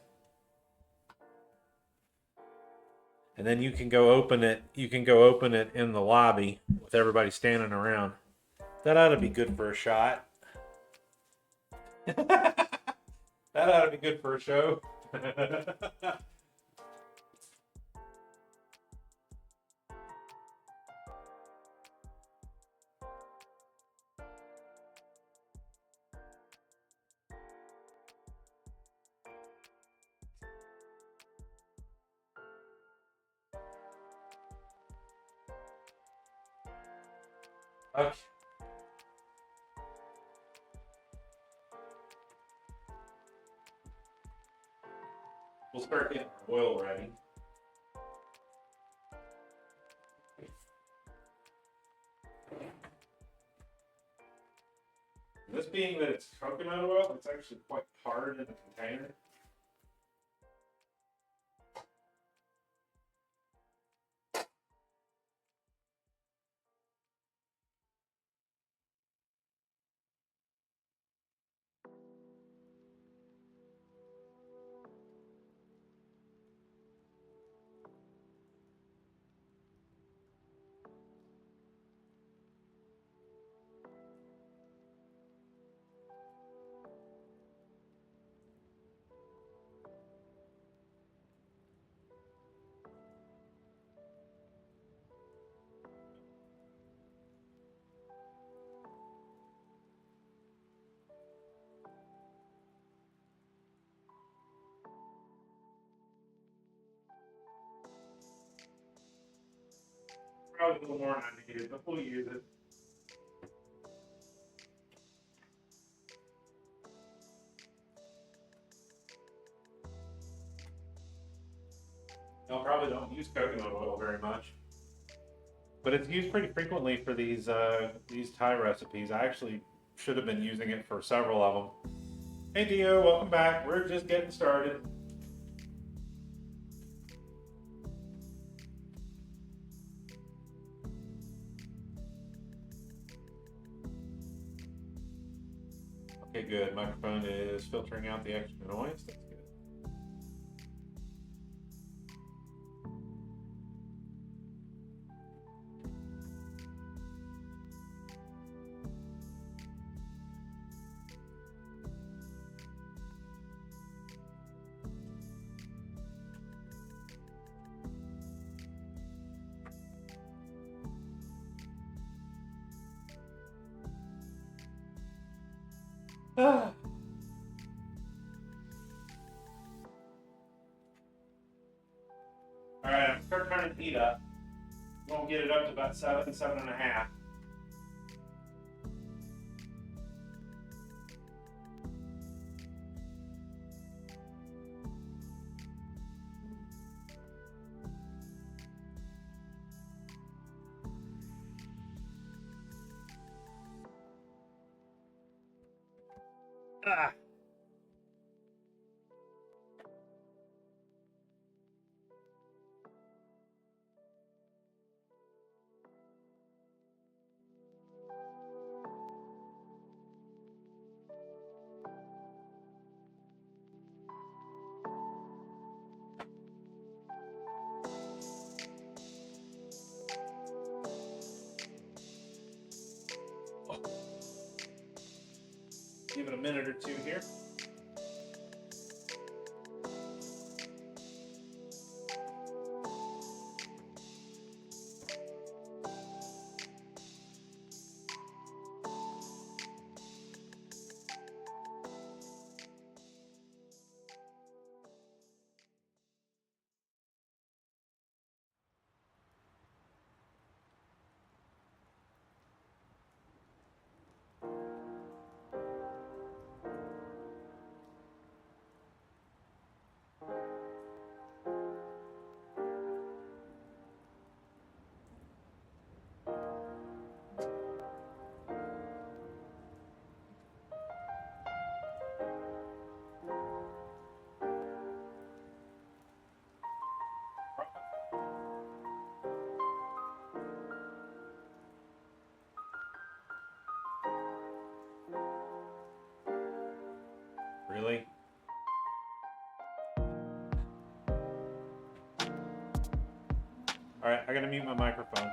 And then you can go open it. You can go open it in the lobby with everybody standing around. That ought to be good for a shot. That ought to be good for a show. Okay. We'll start getting our oil ready. This being that it's coconut oil, it's actually quite hard in the container. Probably a little more than I needed, but we'll use it. Y'all probably don't use coconut oil very much, but it's used pretty frequently for these Thai recipes. I actually should have been using it for several of them. Hey Dio, welcome back. We're just getting started. Okay, good. Microphone is filtering out the extra noise. That's good. Ah. All right, I'm start turning the heat up. We're gonna get it up to about 7.5. Ah. Give it a minute or two here. Really? Alright, I gotta mute my microphone.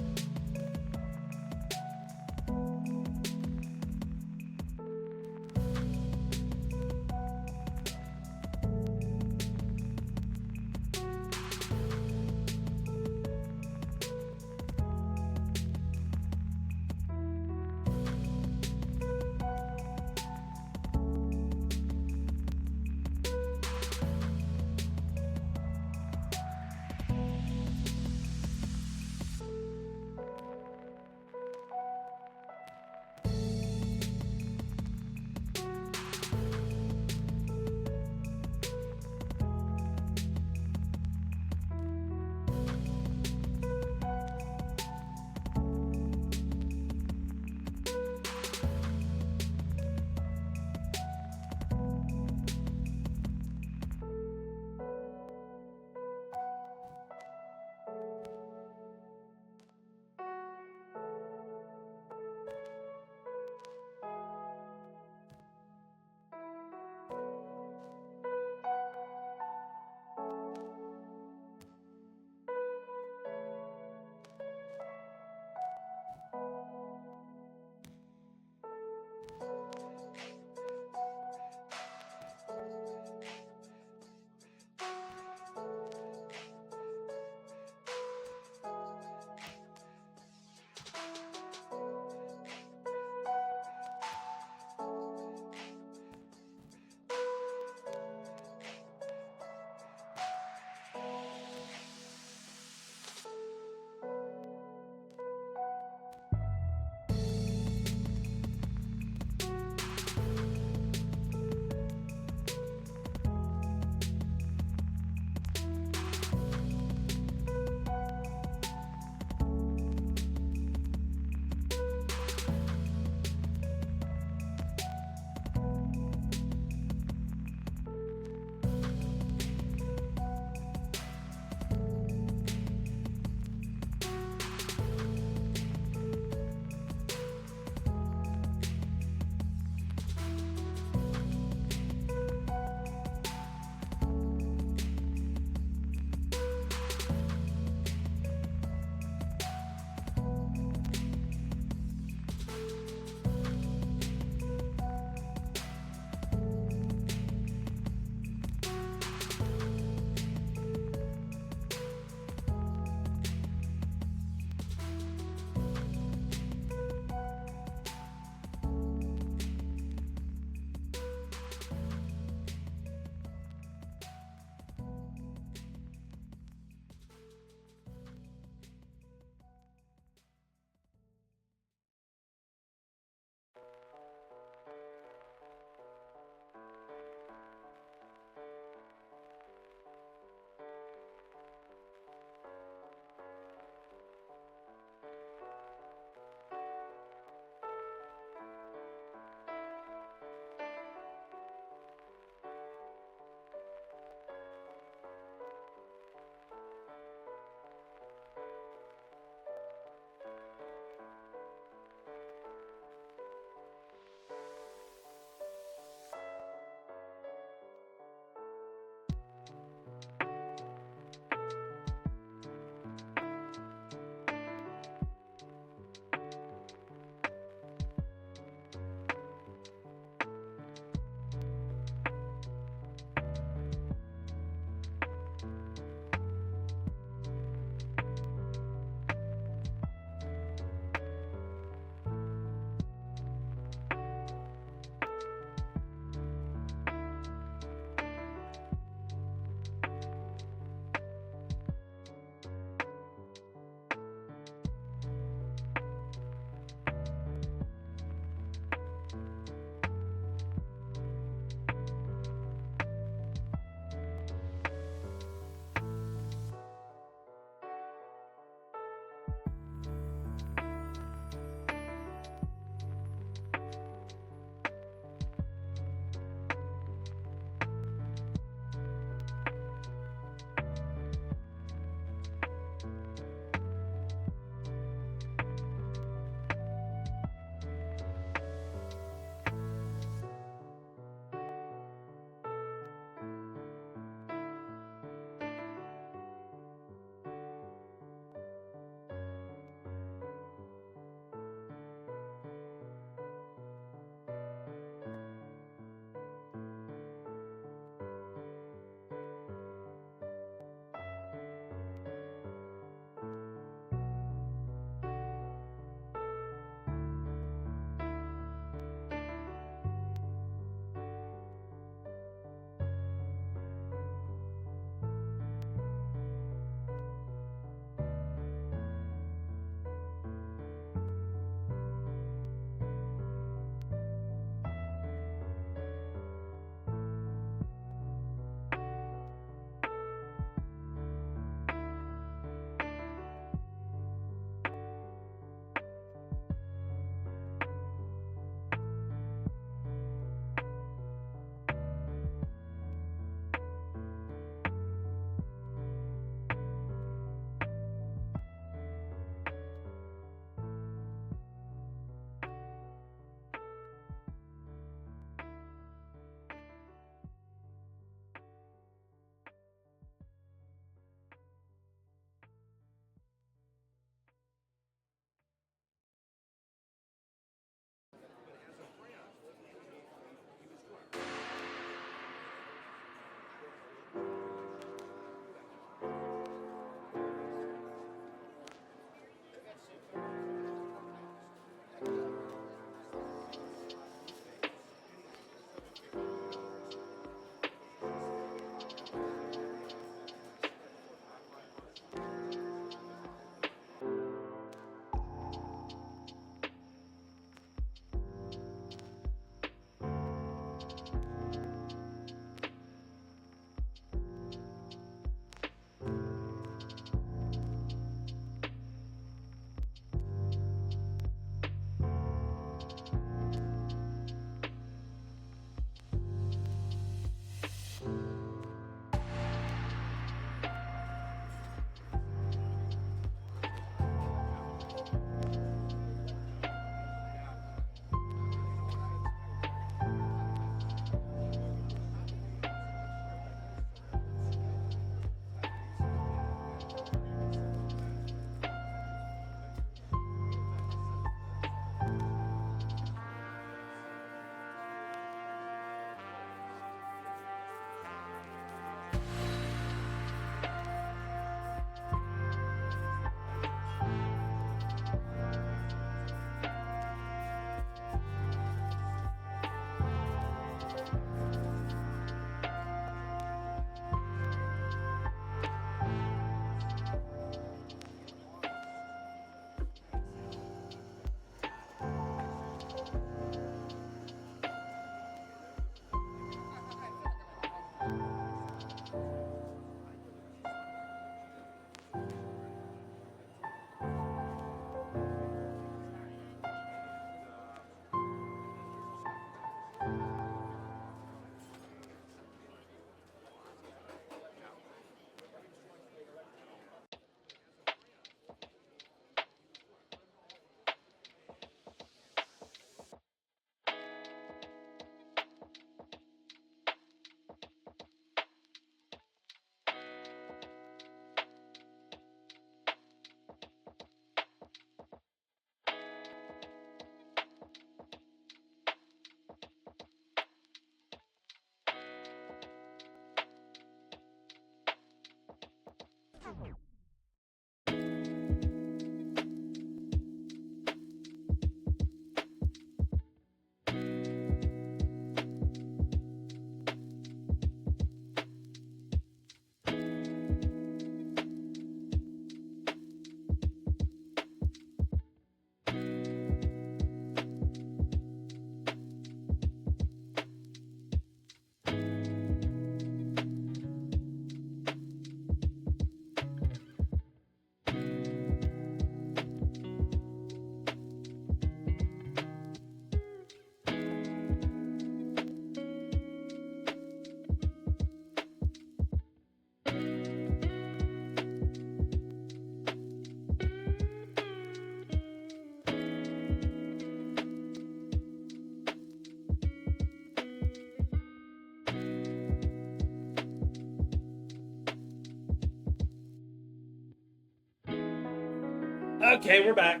Okay, we're back.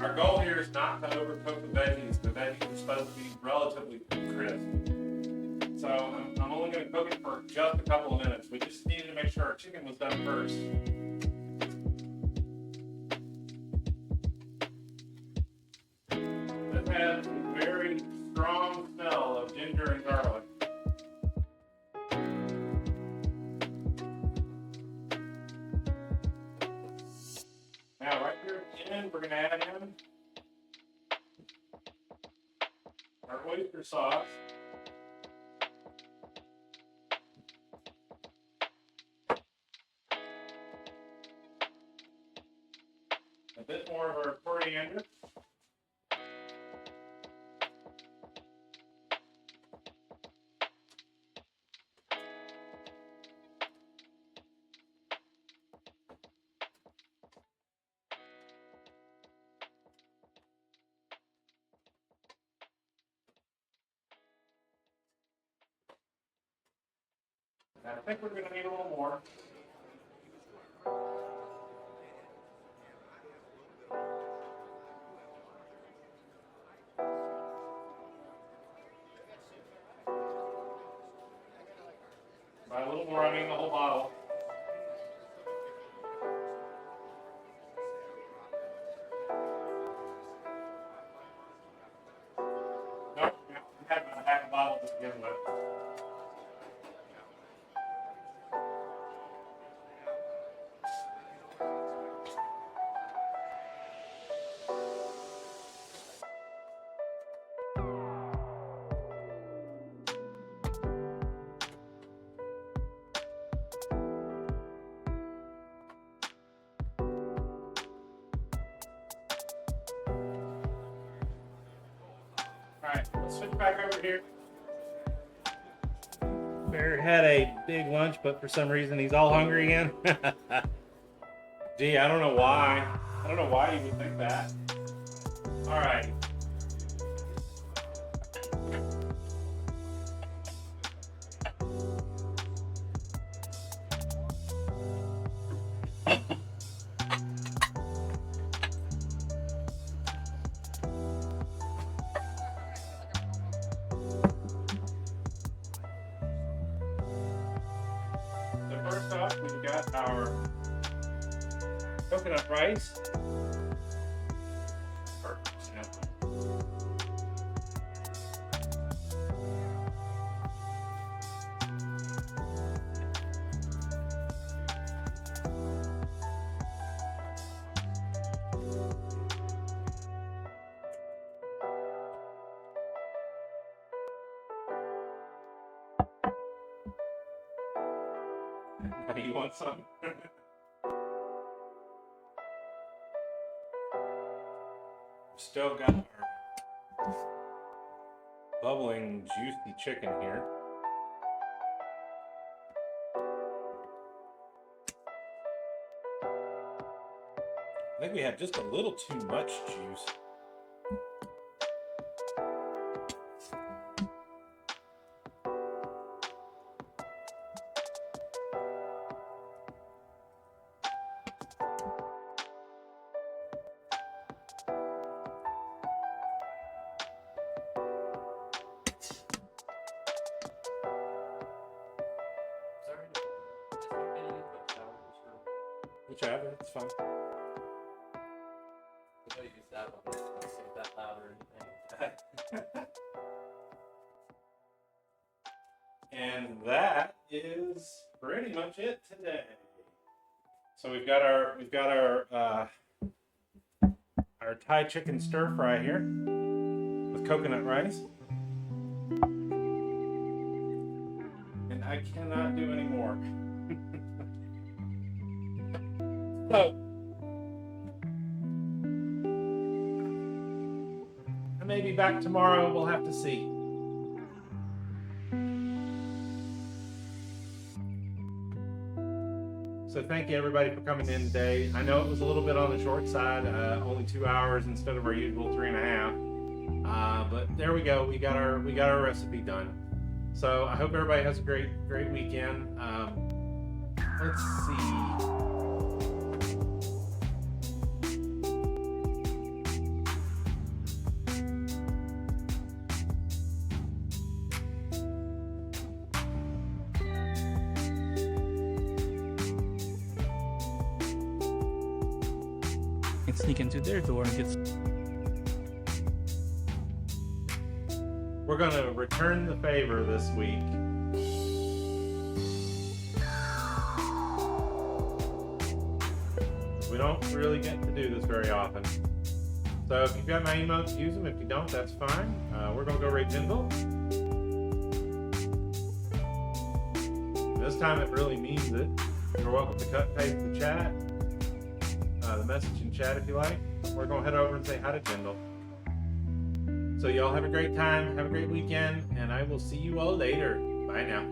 Our goal here is not to overcook the veggies. The veggies are supposed to be relatively crisp. So I'm only going to cook it for just a couple of minutes. We just needed to make sure our chicken was done first. This has a very strong smell of ginger and garlic. Now, right here at the end, we're going to add in our oyster sauce. A bit more of our coriander. And I think we're going to need a little more. By a little more, I mean the whole bottle. Nope, we had about half a bottle to begin with. Alright, let's switch back over here. Bear had a big lunch, but for some reason he's all hungry again. Gee, I don't know why. I don't know why you would think that. Alright. First off, we've got our coconut rice. You want some? Still got our bubbling, juicy chicken here. I think we have just a little too much juice. Whichever, it's fine. I know you use that one, but it's not that loud or anything. And that is pretty much it today. So we've got our Thai chicken stir fry here with coconut rice. And I cannot do any more. So I may be back tomorrow, we'll have to see. So thank you everybody for coming in today. I know it was a little bit on the short side, only 2 hours instead of our usual 3.5. But there we go. We got our recipe done. So I hope everybody has a great weekend. Let's see. And sneak into their door and get. We're gonna return the favor this week. We don't really get to do this very often. So if you've got my emotes, use them. If you don't, that's fine. We're gonna go raid Jindal. This time it really means it. You're welcome to cut and paste the chat, the message in chat if you like. We're gonna head over and say hi to Jindal. So y'all have a great time, have a great weekend, and I will see you all later. Bye now.